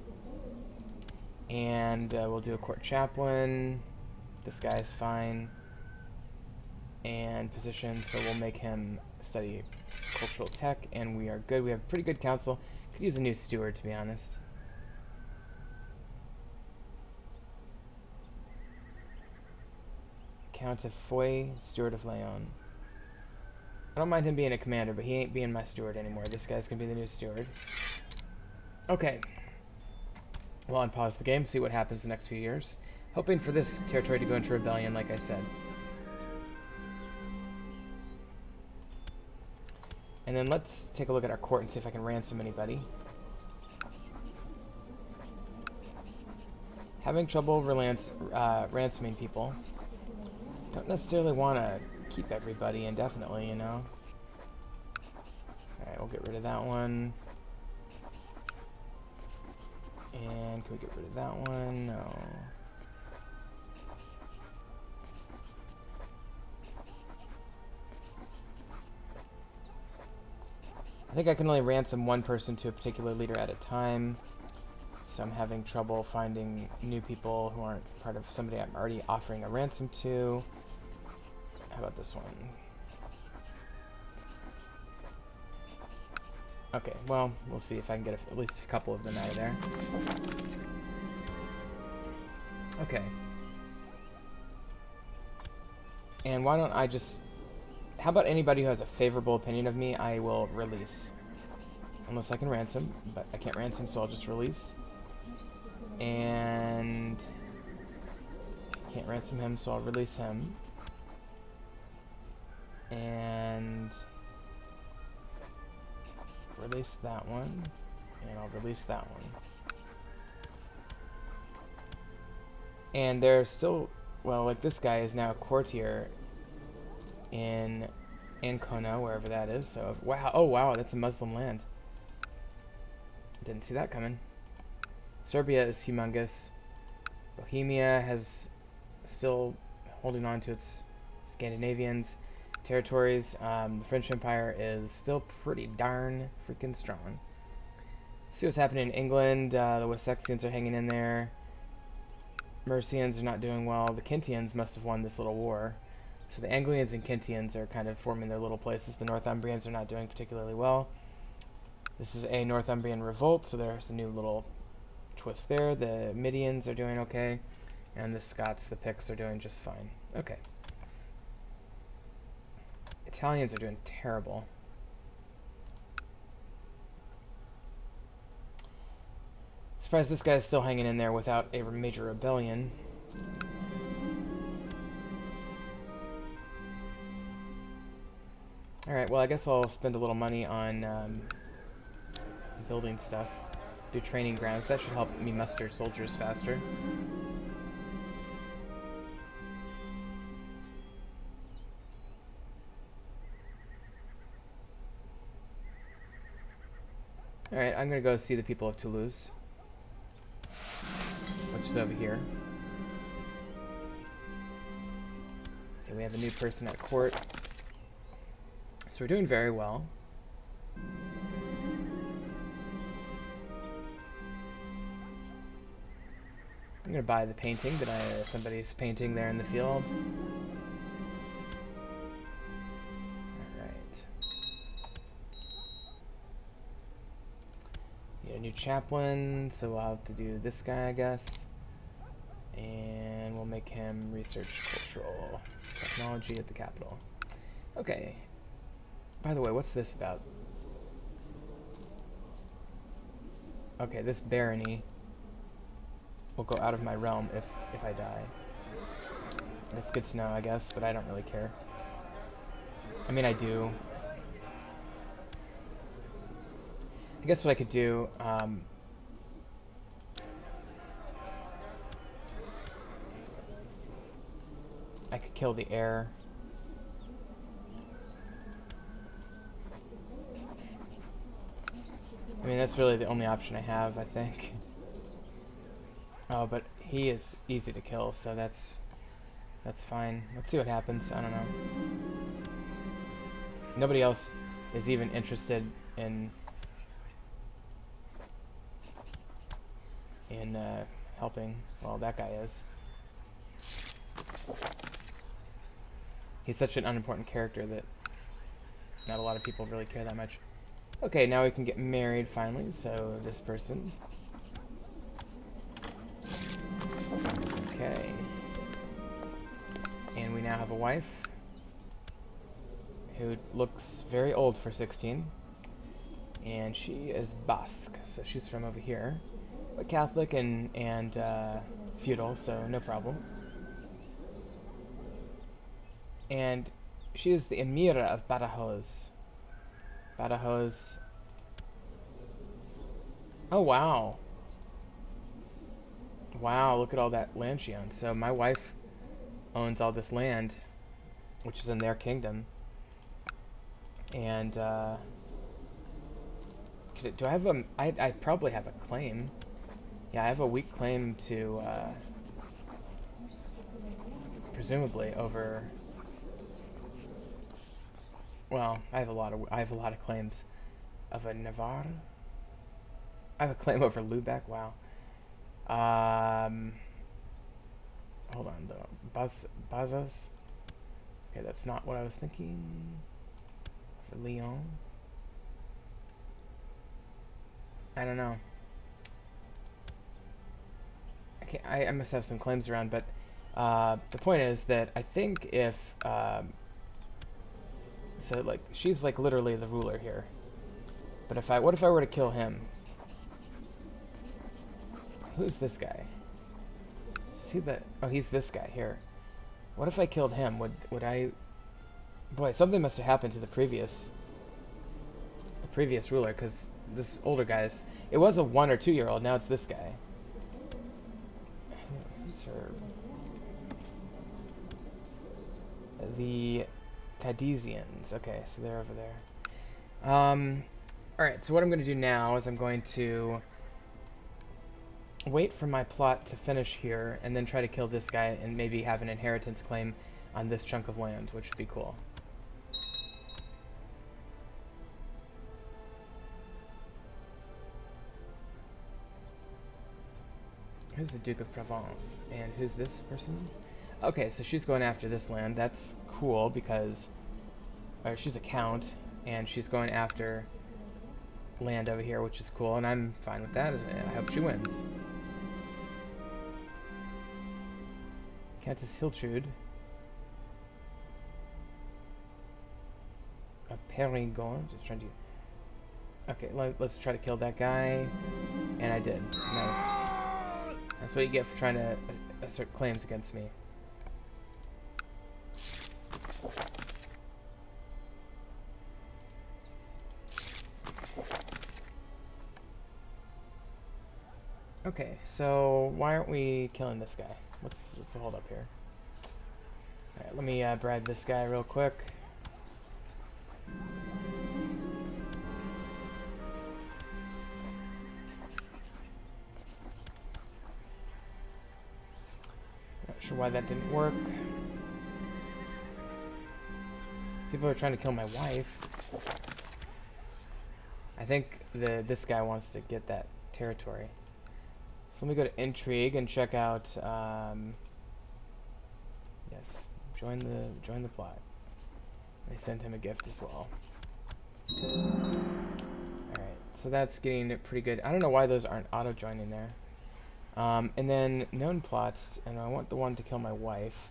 And we'll do a court chaplain. This guy's fine. And position, so we'll make him study cultural tech, and we are good. We have pretty good council. Could use a new steward, to be honest. Count of Foy, Steward of Leon. I don't mind him being a commander, but he ain't being my steward anymore. This guy's gonna be the new steward. Okay. Well, I'll pause the game, see what happens the next few years. Hoping for this territory to go into rebellion, like I said. And then let's take a look at our court and see if I can ransom anybody. Having trouble ransoming people. Don't necessarily want to keep everybody indefinitely, you know. Alright, we'll get rid of that one. And can we get rid of that one? No. I think I can only ransom one person to a particular leader at a time. So I'm having trouble finding new people who aren't part of somebody I'm already offering a ransom to. How about this one? Okay, well, we'll see if I can get at least a couple of them out of there. Okay. And why don't I just... How about anybody who has a favorable opinion of me, I will release. Unless I can ransom, but I can't ransom, so I'll just release. And... Can't ransom him, so I'll release him. And... Release that one. And I'll release that one. And there's still... Well, like this guy is now a courtier in Ancona, wherever that is. So, wow. Oh, wow, that's a Muslim land. Didn't see that coming. Serbia is humongous. Bohemia has still holding on to its Scandinavians territories. The French Empire is still pretty darn freaking strong. See what's happening in England. The Wessexians are hanging in there. Mercians are not doing well. The Kintians must have won this little war. So the Anglians and Kintians are kind of forming their little places. The Northumbrians are not doing particularly well. This is a Northumbrian revolt, so there's a new little twist there. The Midians are doing okay. And the Scots, the Picts, are doing just fine. Okay. Italians are doing terrible. Surprised this guy's still hanging in there without a major rebellion. Alright, well I guess I'll spend a little money on building stuff. Do training grounds. That should help me muster soldiers faster. Alright, I'm gonna go see the people of Toulouse, which is over here. Okay, we have a new person at court. So we're doing very well. I'm gonna buy the painting that somebody's painting there in the field. Alright. Need a new chaplain, so we'll have to do this guy, I guess. And we'll make him research cultural technology at the capital. Okay. By the way, what's this about? Okay, this barony will go out of my realm if I die. That's good to know, I guess, but I don't really care. I mean, I do. I guess what I could do, I could kill the heir. I mean, that's really the only option I have, I think. Oh, but he is easy to kill, so that's fine. Let's see what happens. I don't know. Nobody else is even interested in helping. Well, that guy is. He's such an unimportant character that not a lot of people really care that much. Okay, now we can get married finally. So this person. Okay. And we now have a wife who looks very old for 16. And she is Basque, so she's from over here. But Catholic and feudal, so no problem. And she is the Emira of Badajoz. Badajoz. Oh, wow. Wow, look at all that land she owns. So my wife owns all this land, which is in their kingdom. And Do I have a... I probably have a claim. Yeah, I have a weak claim to, presumably over... Well, I have a lot of claims of a Navarre. I have a claim over Lubeck. Wow. Hold on though. Bazas. Okay, that's not what I was thinking. For Lyon. I don't know. I must have some claims around, but the point is that I think if so, like, she's like literally the ruler here. But what if I were to kill him? Who's this guy? Is he the... Oh, he's this guy here. What if I killed him? Would I... Boy, something must have happened to the previous ruler, because this older guy's... It was a 1 or 2 year old, now it's this guy. Who's her... The Cadesians. Okay, so they're over there. Alright, so what I'm going to do now is I'm going to wait for my plot to finish here, and then try to kill this guy and maybe have an inheritance claim on this chunk of land, which would be cool. Who's the Duke of Provence? And who's this person? Okay, so she's going after this land. That's cool because she's a count, and she's going after land over here, which is cool, and I'm fine with that. I hope she wins. Countess Hiltrude. A Perigon. Just trying to... Okay, let's try to kill that guy. And I did. Nice. That's what you get for trying to assert claims against me. Okay, so why aren't we killing this guy? What's the hold up here? Alright, let me bribe this guy real quick. Not sure why that didn't work. People are trying to kill my wife. I think this guy wants to get that territory. So let me go to intrigue and check out. Yes, join the plot. I send him a gift as well. All right, so that's getting pretty good. I don't know why those aren't auto joining there. And then known plots, and I want the one to kill my wife.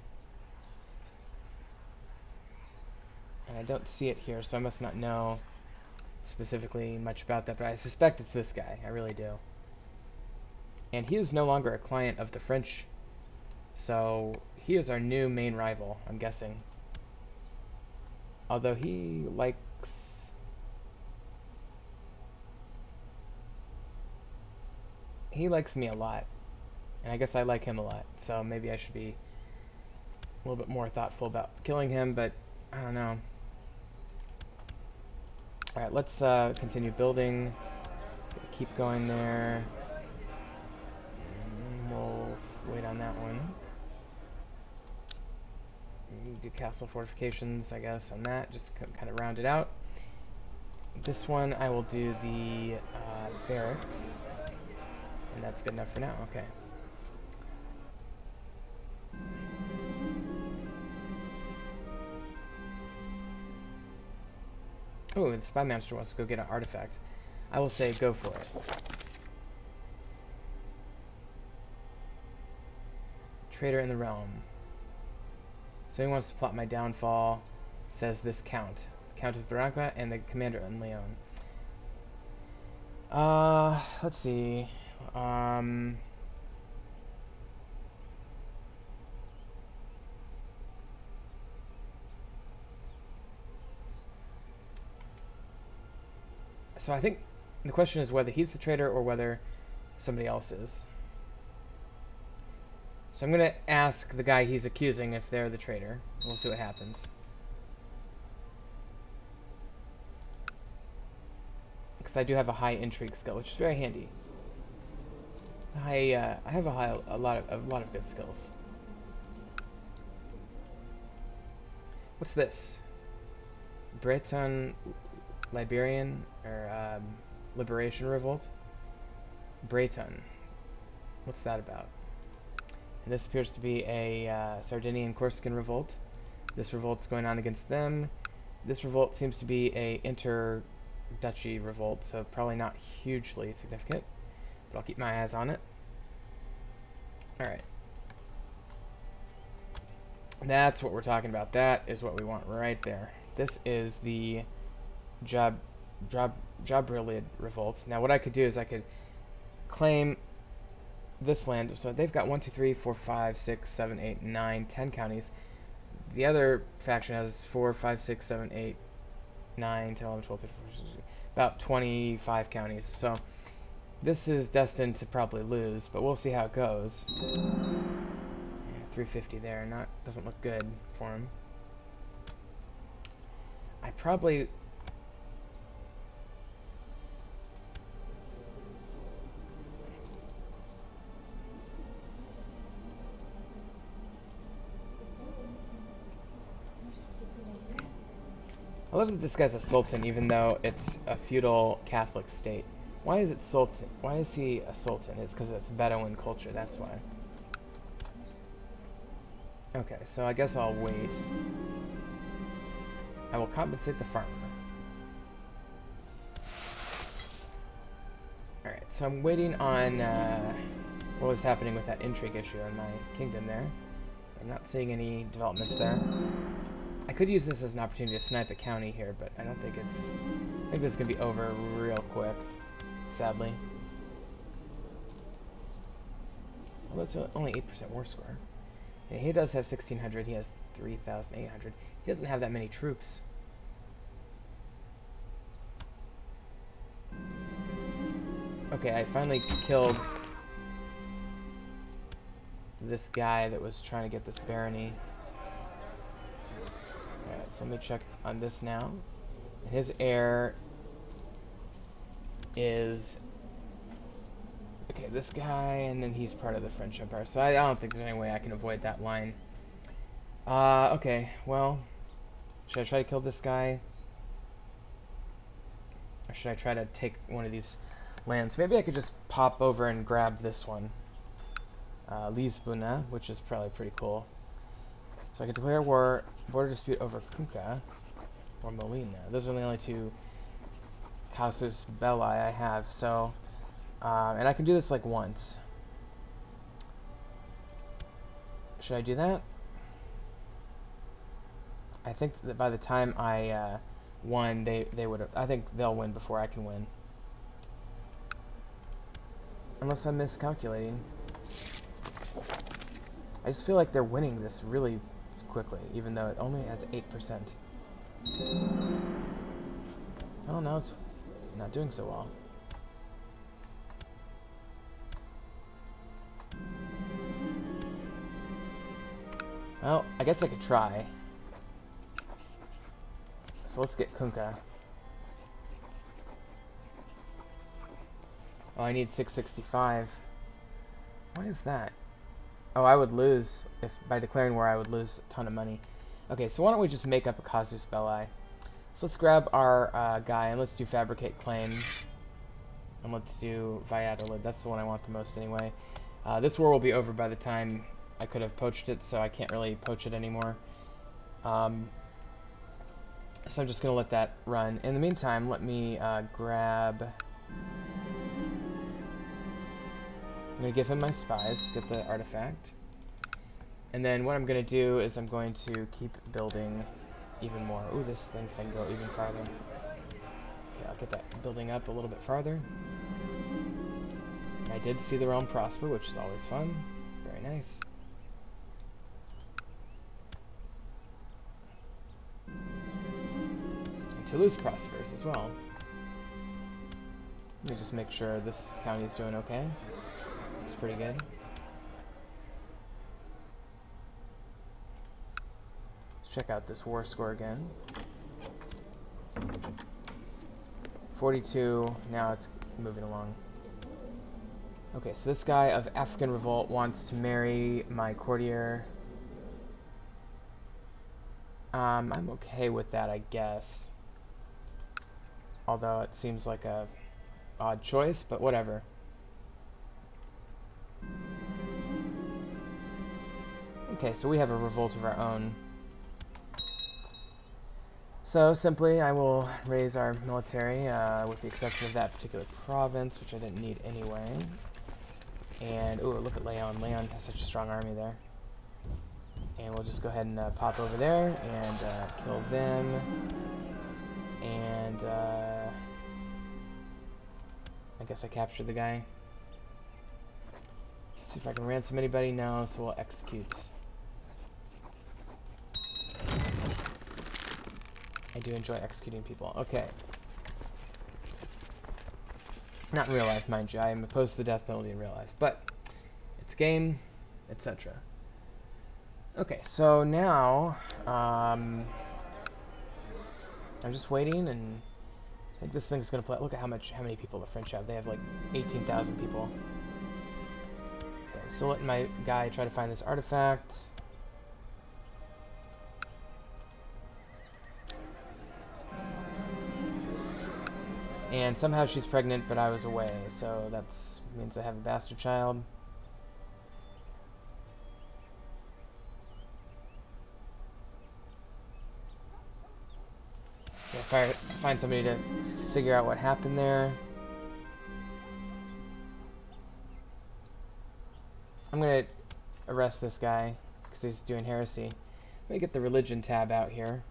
And I don't see it here, so I must not know specifically much about that, but I suspect it's this guy. I really do. And he is no longer a client of the French, so he is our new main rival, I'm guessing. Although he likes... He likes me a lot, and I guess I like him a lot, so maybe I should be a little bit more thoughtful about killing him, but I don't know. Alright, let's continue building. Keep going there. We'll wait on that one. Do castle fortifications, I guess, on that. Just kind of round it out. This one, I will do the barracks. And that's good enough for now. Okay. Oh, the spy master wants to go get an artifact. I will say go for it. Traitor in the realm. So he wants to plot my downfall, says this Count. Count of Barranca and the commander in Leon. Let's see. So I think the question is whether he's the traitor or whether somebody else is. So I'm going to ask the guy he's accusing if they're the traitor. We'll see what happens. Because because I do have a high intrigue skill, which is very handy. I have a lot of good skills. What's this? Breton Liberian or Liberation Revolt? Breton. What's that about? And this appears to be a Sardinian Corsican revolt. This revolt's going on against them. This revolt seems to be a inter-duchy revolt, so probably not hugely significant, but I'll keep my eyes on it. Alright. That's what we're talking about. That is what we want right there. This is the Jabrilid revolt. Now what I could do is I could claim this land. So they've got 1, 2, 3, 4, 5, 6, 7, 8, 9, 10 counties. The other faction has 4, 5, 6, 7, 8, 9, 10, 11, 12, 13, 14, 15, about 25 counties. So this is destined to probably lose, but we'll see how it goes. Yeah, 350 there, doesn't look good for him. I probably I love that this guy's a sultan, even though it's a feudal Catholic state. Why is it sultan? Why is he a sultan? It's because it's Bedouin culture, that's why. Okay, so I guess I'll wait. I will compensate the farmer. Alright, so I'm waiting on what was happening with that intrigue issue in my kingdom there. I'm not seeing any developments there. I could use this as an opportunity to snipe a county here, but I don't think it's... I think this is going to be over real quick, sadly. Well, that's only 8% war score. Yeah, he does have 1,600, he has 3,800. He doesn't have that many troops. Okay, I finally killed this guy that was trying to get this barony. Alright, so let me check on this now. His heir is... okay, this guy, and then he's part of the French Empire. So I don't think there's any way I can avoid that line. Okay, well... should I try to kill this guy? Or should I try to take one of these lands? Maybe I could just pop over and grab this one. Lisbona, which is probably pretty cool. So I could declare war, border dispute over Cunca or Molina. Those are the only two casus belli I have. So, and I can do this like once. Should I do that? I think that by the time I won, they would have. I think they'll win before I can win, unless I'm miscalculating. I just feel like they're winning this really quickly, even though it only has 8%. Oh, now it's not doing so well. Well, I guess I could try. So let's get Cunca. Oh, I need 665. Why is that? Oh, I would lose, if by declaring war I would lose a ton of money. Okay, so why don't we just make up a casus belli. So let's grab our guy and let's do fabricate claim. And let's do Valladolid. That's the one I want the most anyway. This war will be over by the time I could have poached it, so I can't really poach it anymore. So I'm just going to let that run. In the meantime, let me grab... I'm going to give him my spies, get the artifact. And then what I'm going to do is I'm going to keep building even more. Ooh, this thing can go even farther. Okay, I'll get that building up a little bit farther. I did see the realm prosper, which is always fun. Very nice. And Toulouse prospers as well. Let me just make sure this county is doing okay. It's pretty good. Let's check out this war score again. 42. Now it's moving along. Okay, so this guy of African revolt wants to marry my courtier. I'm okay with that, I guess. Although it seems like a odd choice, but whatever. Okay, so we have a revolt of our own. So simply, I will raise our military, with the exception of that particular province, which I didn't need anyway. And, ooh, look at Leon. Leon has such a strong army there. And we'll just go ahead and pop over there and kill them. And I guess I captured the guy. Let's see if I can ransom anybody. No, so we'll execute. I do enjoy executing people. Okay. Not in real life, mind you. I am opposed to the death penalty in real life. But it's game, etc. Okay, so now I'm just waiting, and I think this thing's gonna play. Look at how many people the French have. They have like 18,000 people. Okay, so letting my guy try to find this artifact. And somehow she's pregnant, but I was away, so that means I have a bastard child. If I find somebody to figure out what happened there. I'm gonna arrest this guy because he's doing heresy. Let me get the religion tab out here.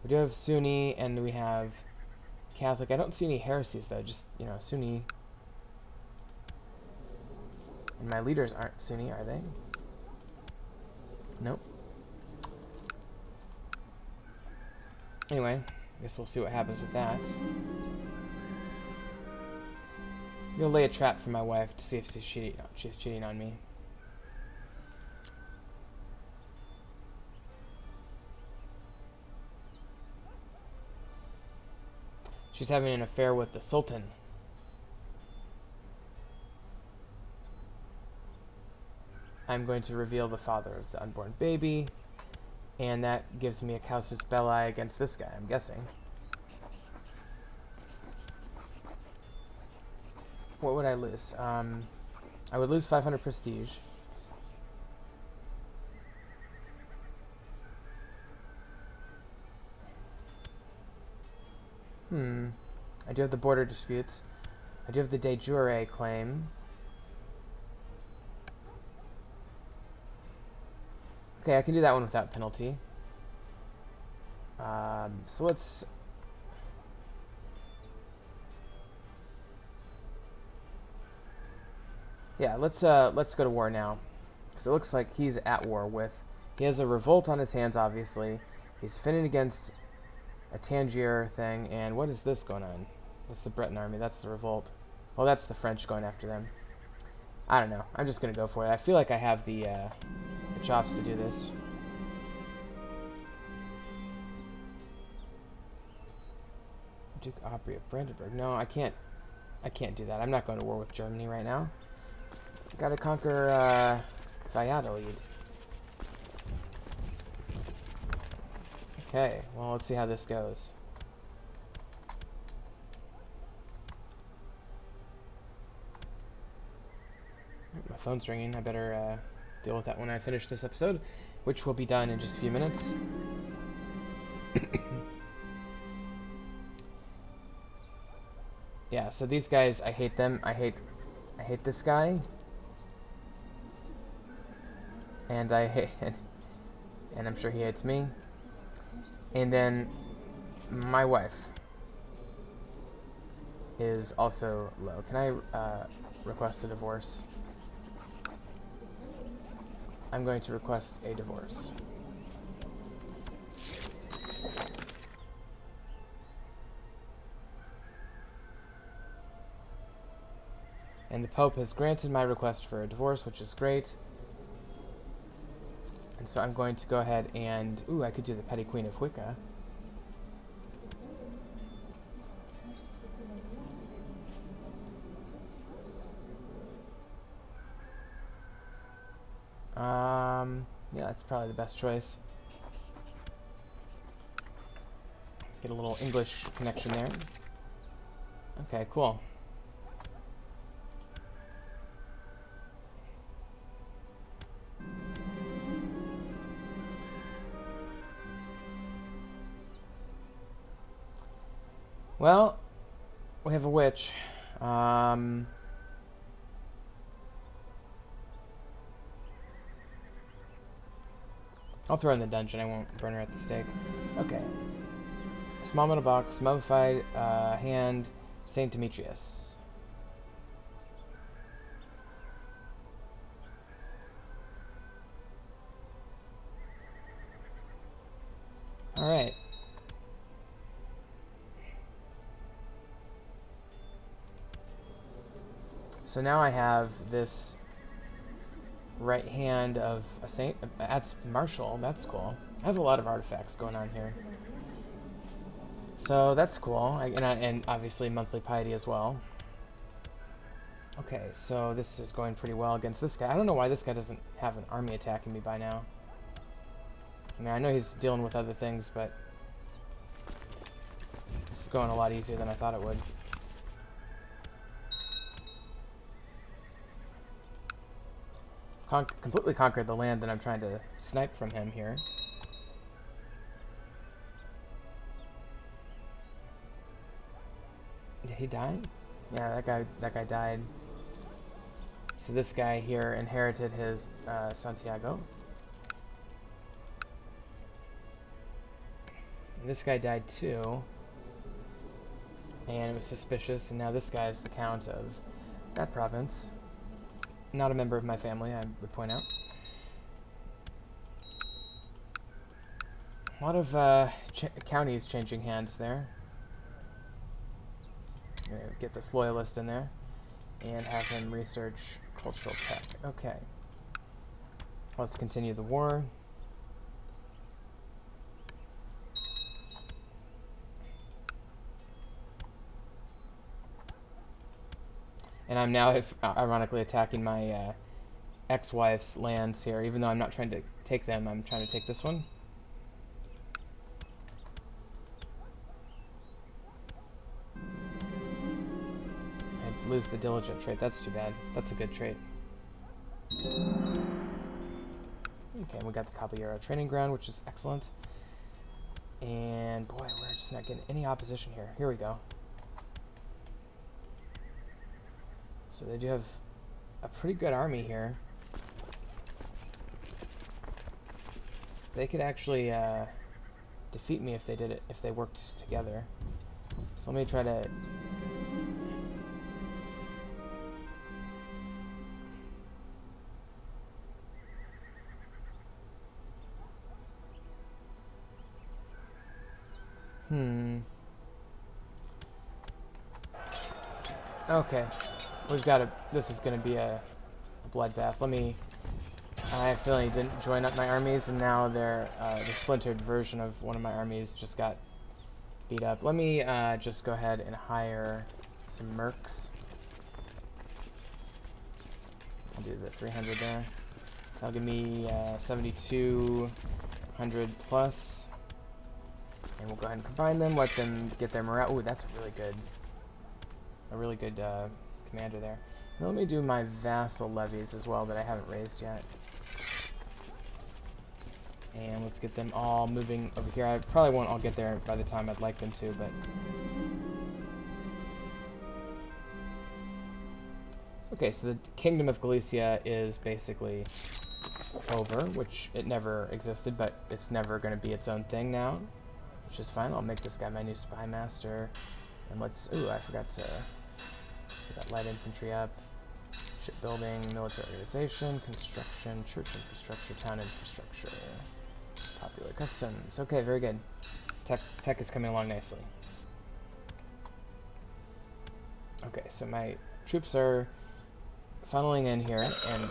We do have Sunni and we have Catholic. I don't see any heresies though, just, you know, Sunni. And my leaders aren't Sunni, are they? Nope. Anyway, I guess we'll see what happens with that. I'm gonna lay a trap for my wife to see if she's cheating on me. She's having an affair with the Sultan. I'm going to reveal the father of the unborn baby, and that gives me a casus belli against this guy, I'm guessing. What would I lose? I would lose 500 prestige. I do have the border disputes. I do have the de jure claim. Okay, I can do that one without penalty. So let's... Yeah, let's go to war now. Because it looks like he's at war with... He has a revolt on his hands, obviously. He's fighting against a Tangier thing, and what is this going on? That's the Breton army, that's the revolt. Well, that's the French going after them. I don't know, I'm just gonna go for it. I feel like I have the chops to do this. Duke Aubrey of Brandenburg. No, I can't do that. I'm not going to war with Germany right now. I gotta conquer Valladolid. Okay, well, let's see how this goes. My phone's ringing. I better deal with that when I finish this episode, which will be done in just a few minutes. Yeah, so these guys, I hate them. I hate this guy. And and I'm sure he hates me. And then my wife is also low. Can I request a divorce? I'm going to request a divorce. And the Pope has granted my request for a divorce, which is great. And so I'm going to go ahead and... Ooh, I could do the Petty Queen of Wicca. that's probably the best choice. Get a little English connection there. Okay, cool. Well, we have a witch. I'll throw her in the dungeon. I won't burn her at the stake. Okay. Small metal box, mummified hand, Saint Demetrius. Alright. So now I have this right hand of a saint. That's martial. That's cool. I have a lot of artifacts going on here. So that's cool. And obviously monthly piety as well. Okay, so this is going pretty well against this guy. I don't know why this guy doesn't have an army attacking me by now. I mean, I know he's dealing with other things, but this is going a lot easier than I thought it would. Completely conquered the land that I'm trying to snipe from him here. Did he die? Yeah, that guy died. So this guy here inherited his Santiago. And this guy died too. And it was suspicious, and now this guy is the count of that province. Not a member of my family, I would point out. A lot of counties changing hands there. I'm gonna get this loyalist in there and have him research cultural tech. Okay. Let's continue the war. And I'm now, ironically, attacking my ex-wife's lands here. Even though I'm not trying to take them, I'm trying to take this one. I lose the diligent trait. That's too bad. That's a good trait. Okay, we got the Caballero training ground, which is excellent. And boy, we're just not getting any opposition here. Here we go. So they do have a pretty good army here. They could actually defeat me if they did it, if they worked together. So let me try to. Okay. We've got a. This is going to be a bloodbath. Let me. I accidentally didn't join up my armies, and now they're the splintered version of one of my armies just got beat up. Let me just go ahead and hire some mercs. I'll do the 300 there. That'll give me 7,200 plus, and we'll go ahead and combine them. Let them get their morale. Ooh, that's a really good commander there. Now let me do my vassal levies as well that I haven't raised yet. And let's get them all moving over here. I probably won't all get there by the time I'd like them to, but... Okay, so the Kingdom of Galicia is basically over, which it never existed, but it's never going to be its own thing now, which is fine. I'll make this guy my new spy master. And let's... Ooh, I forgot to... Get that light infantry up. Shipbuilding, military organization, construction, church infrastructure, town infrastructure, popular customs. Okay, very good. Tech is coming along nicely. Okay, so my troops are funneling in here, and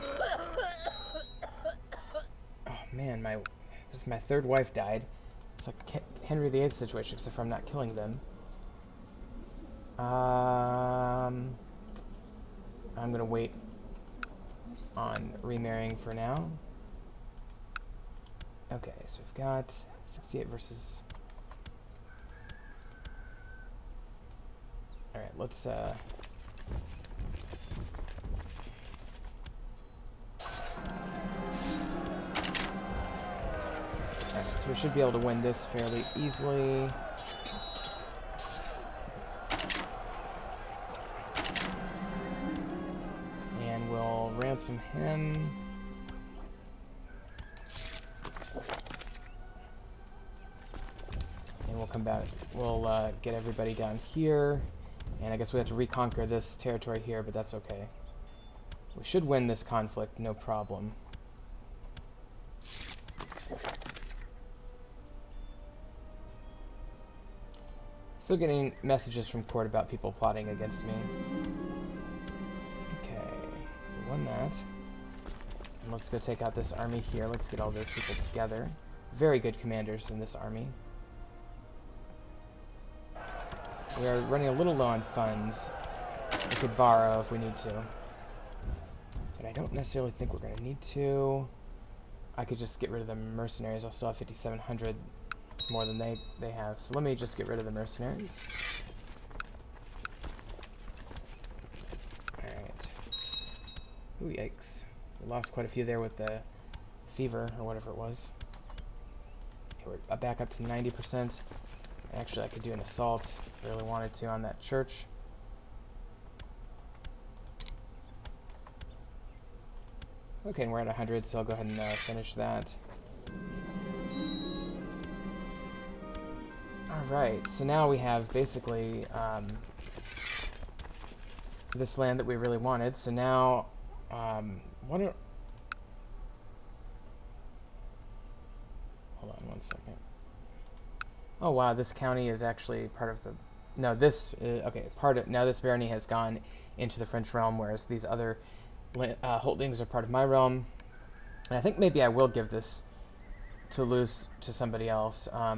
oh man, my third wife died. It's like Henry VIII situation, except for I'm not killing them. I'm gonna wait on remarrying for now. Okay, so we've got 68 versus... Alright, let's, Alright, so we should be able to win this fairly easily. And we'll ransom him. And we'll come back. We'll get everybody down here. And I guess we have to reconquer this territory here, but that's okay. We should win this conflict, no problem. Still getting messages from court about people plotting against me. Okay, we won that. And let's go take out this army here. Let's get all those people together. Very good commanders in this army. We are running a little low on funds. We could borrow if we need to. But I don't necessarily think we're going to need to. I could just get rid of the mercenaries. I'll still have 5,700. It's more than they have. So let me just get rid of the mercenaries. Alright. Ooh, yikes. We lost quite a few there with the fever, or whatever it was. Okay, we're back up to 90%. Actually, I could do an assault if I really wanted to on that church. Okay, and we're at 100, so I'll go ahead and finish that. Alright, so now we have basically this land that we really wanted. So now, hold on one second. Oh wow, this county is actually part of the... No, this... okay, now this barony has gone into the French realm, whereas these other holdings are part of my realm. And I think maybe I will give this Toulouse to somebody else. I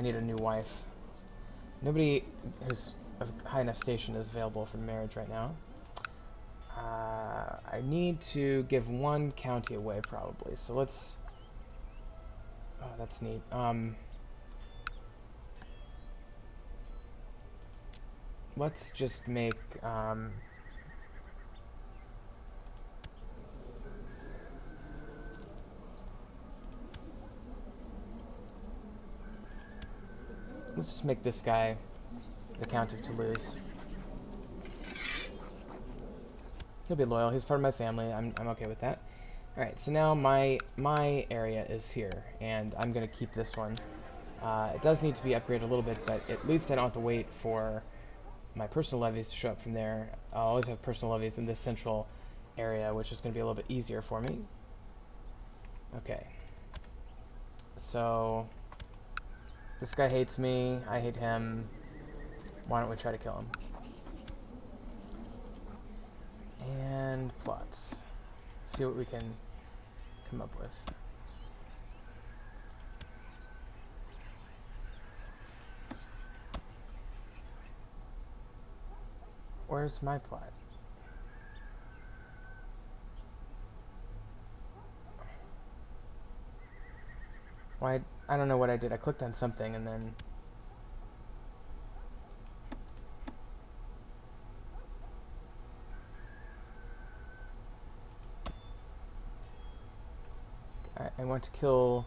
need a new wife. Nobody who's of high enough station is available for marriage right now. I need to give one county away, probably. So let's... Oh, that's neat. Let's just make... let's just make this guy the Count of Toulouse. He'll be loyal. He's part of my family. I'm okay with that. Alright, so now my area is here, and I'm going to keep this one. It does need to be upgraded a little bit, but at least I don't have to wait for my personal levies to show up from there. I'll always have personal levies in this central area, which is going to be a little bit easier for me. Okay. So... this guy hates me, I hate him. Why don't we try to kill him? And plots. See what we can come up with. Where's my plot? Why? I don't know what I did. I clicked on something and then... I want to kill...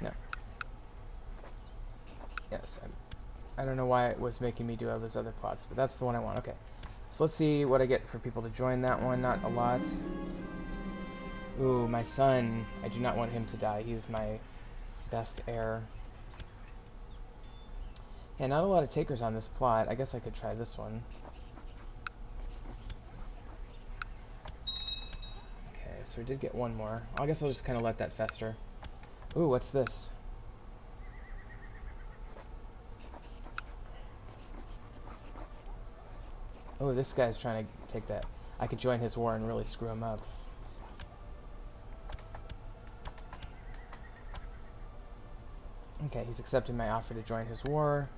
No. Yes, I don't know why it was making me do all those other plots, but that's the one I want. Okay. So let's see what I get for people to join that one. Not a lot. Ooh, my son. I do not want him to die. He's my best heir. Yeah, not a lot of takers on this plot. I guess I could try this one. Okay, so we did get one more. I guess I'll just kind of let that fester. Ooh, what's this? Oh, this guy's trying to take that. I could join his war and really screw him up. Okay, he's accepting my offer to join his war.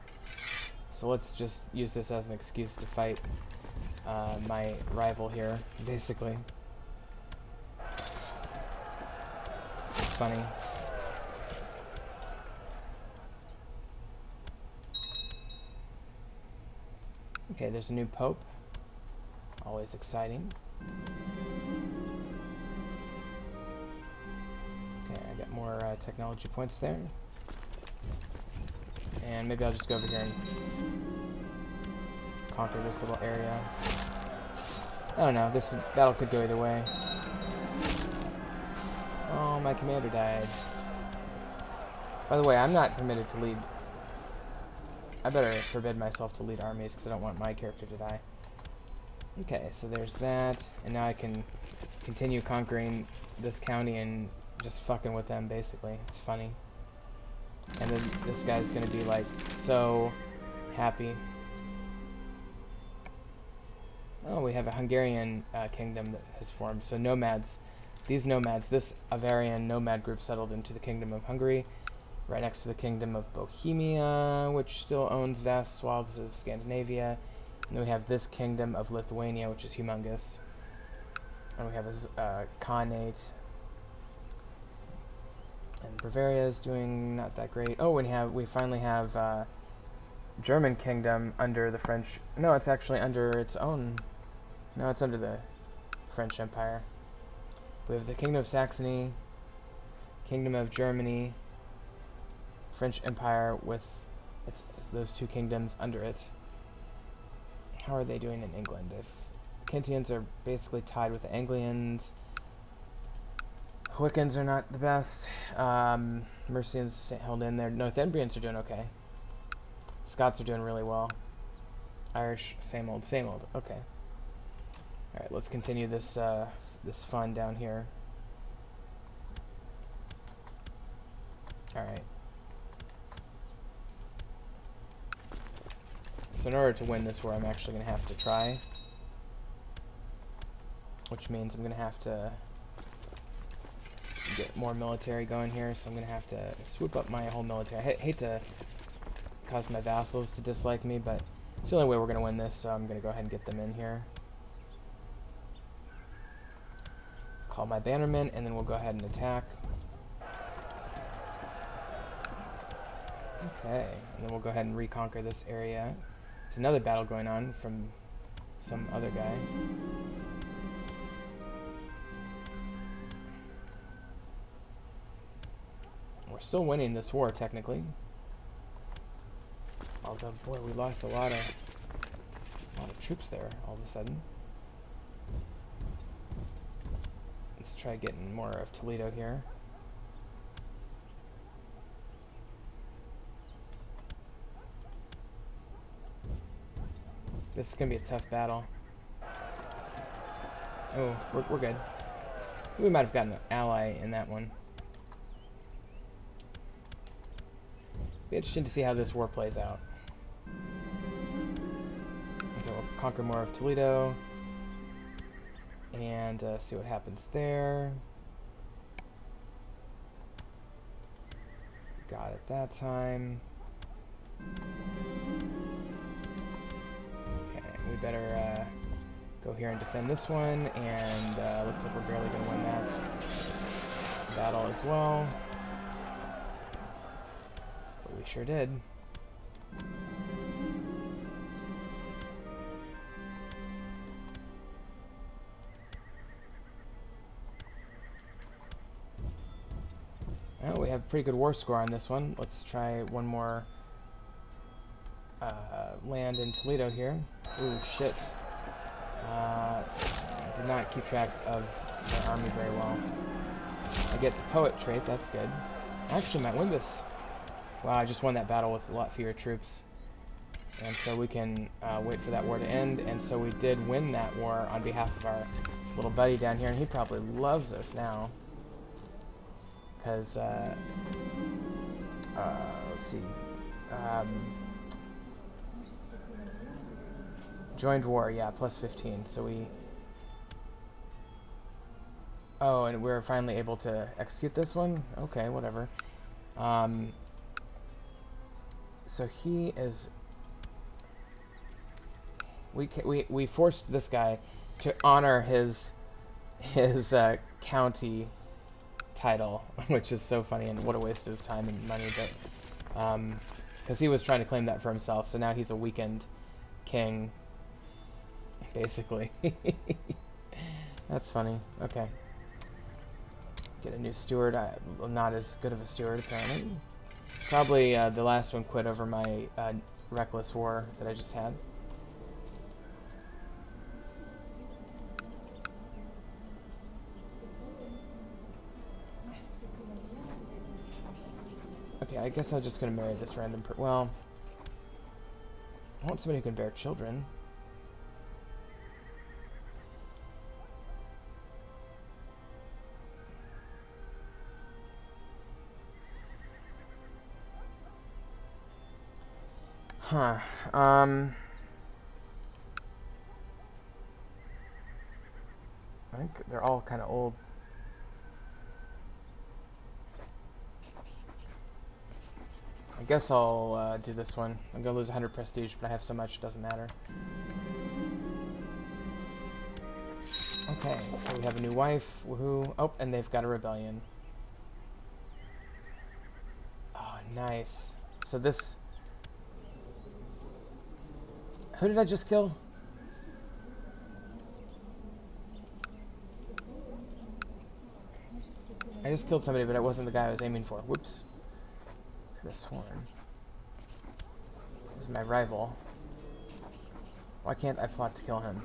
So let's just use this as an excuse to fight my rival here, basically. It's funny. Okay, there's a new pope. Always exciting. Okay, I got more technology points there. And maybe I'll just go over here and conquer this little area. I don't know, this battle could go either way. Oh, my commander died. By the way, I'm not permitted to lead. I better forbid myself to lead armies because I don't want my character to die. Okay, so there's that. And now I can continue conquering this county and just fucking with them, basically. It's funny. And then this guy's gonna be like so happy. Oh, we have a Hungarian kingdom that has formed. So nomads, these nomads, this Avarian nomad group settled into the kingdom of Hungary, right next to the kingdom of Bohemia, which still owns vast swaths of Scandinavia. And then we have this kingdom of Lithuania, which is humongous. And we have a Khanate. And Bavaria is doing not that great. Oh, and we finally have German kingdom under the French. No, it's actually under its own. No, it's under the French Empire. We have the Kingdom of Saxony, Kingdom of Germany, French Empire with those two kingdoms under it. How are they doing in England? If Kintians are basically tied with the Anglians, Wiccans are not the best. Mercians held in there. Northumbrians are doing okay. Scots are doing really well. Irish, same old, same old. Okay. All right, let's continue this this fun down here. All right. So in order to win this war, I'm actually going to have to try, which means I'm going to have to get more military going here. So I'm going to have to swoop up my whole military. I hate to cause my vassals to dislike me, but it's the only way we're going to win this. So I'm going to go ahead and get them in here. Call my bannermen, and then we'll go ahead and attack. Okay, and then we'll go ahead and reconquer this area. There's another battle going on from some other guy. We're still winning this war, technically. Although, boy, we lost a lot of troops there all of a sudden. Let's try getting more of Toledo here. This is gonna be a tough battle. Oh, we're good. We might have gotten an ally in that one. Be interesting to see how this war plays out. Okay, we'll conquer more of Toledo and see what happens there. Got it that time. We better go here and defend this one, and looks like we're barely going to win that battle as well. But we sure did. Well, we have a pretty good war score on this one. Let's try one more land in Toledo here. Ooh, shit. Did not keep track of my army very well. I get the poet trait, that's good. I actually might win this. Wow, I just won that battle with a lot fewer troops. And so we can wait for that war to end. And so we did win that war on behalf of our little buddy down here. And he probably loves us now. Because, let's see. Joined war, yeah, plus 15. So we... Oh, and we're finally able to execute this one? Okay, whatever. so he is... We forced this guy to honor his county title, which is so funny, and what a waste of time and money, but because he was trying to claim that for himself, so now he's a weakened king, basically. That's funny. Okay. Get a new steward. I'm not as good of a steward, apparently. Probably the last one quit over my reckless war that I just had. Okay, I guess I'm just gonna marry this random well, I want somebody who can bear children. Huh. I think they're all kind of old. I guess I'll do this one. I'm gonna lose 100 prestige, but I have so much, it doesn't matter. Okay, so we have a new wife. Woohoo. Oh, and they've got a rebellion. Oh, nice. So this... Who did I just kill? I just killed somebody, but it wasn't the guy I was aiming for. Whoops. Could have sworn. This is my rival. Why can't I plot to kill him?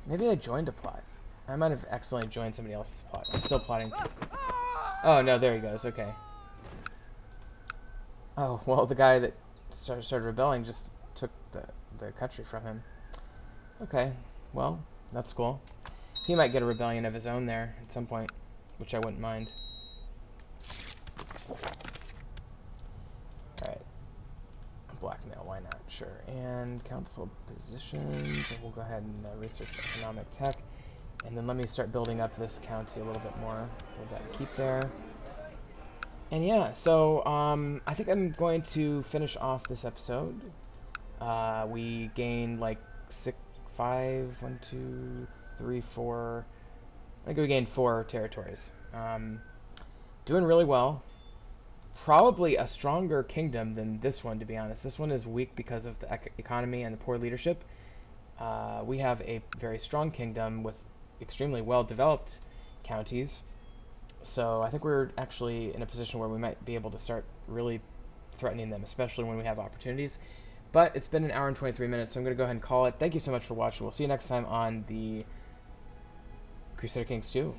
Maybe I joined a plot. I might have accidentally joined somebody else's plot. I'm still plotting. Oh, no, there he goes. Okay. Oh, well, the guy that started rebelling just took the country from him. Okay, well, that's cool. He might get a rebellion of his own there at some point, which I wouldn't mind. Alright. Blackmail, why not? Sure. And council positions, and we'll go ahead and research economic tech. And then let me start building up this county a little bit more. Build that keep there. And yeah, so I think I'm going to finish off this episode. We gained like 4. I think we gained 4 territories. Doing really well. Probably a stronger kingdom than this one, to be honest. This one is weak because of the economy and the poor leadership. We have a very strong kingdom with extremely well-developed counties. So I think we're actually in a position where we might be able to start really threatening them, especially when we have opportunities. But it's been an hour and 23 minutes, so I'm going to go ahead and call it. Thank you so much for watching. We'll see you next time on the Crusader Kings 2.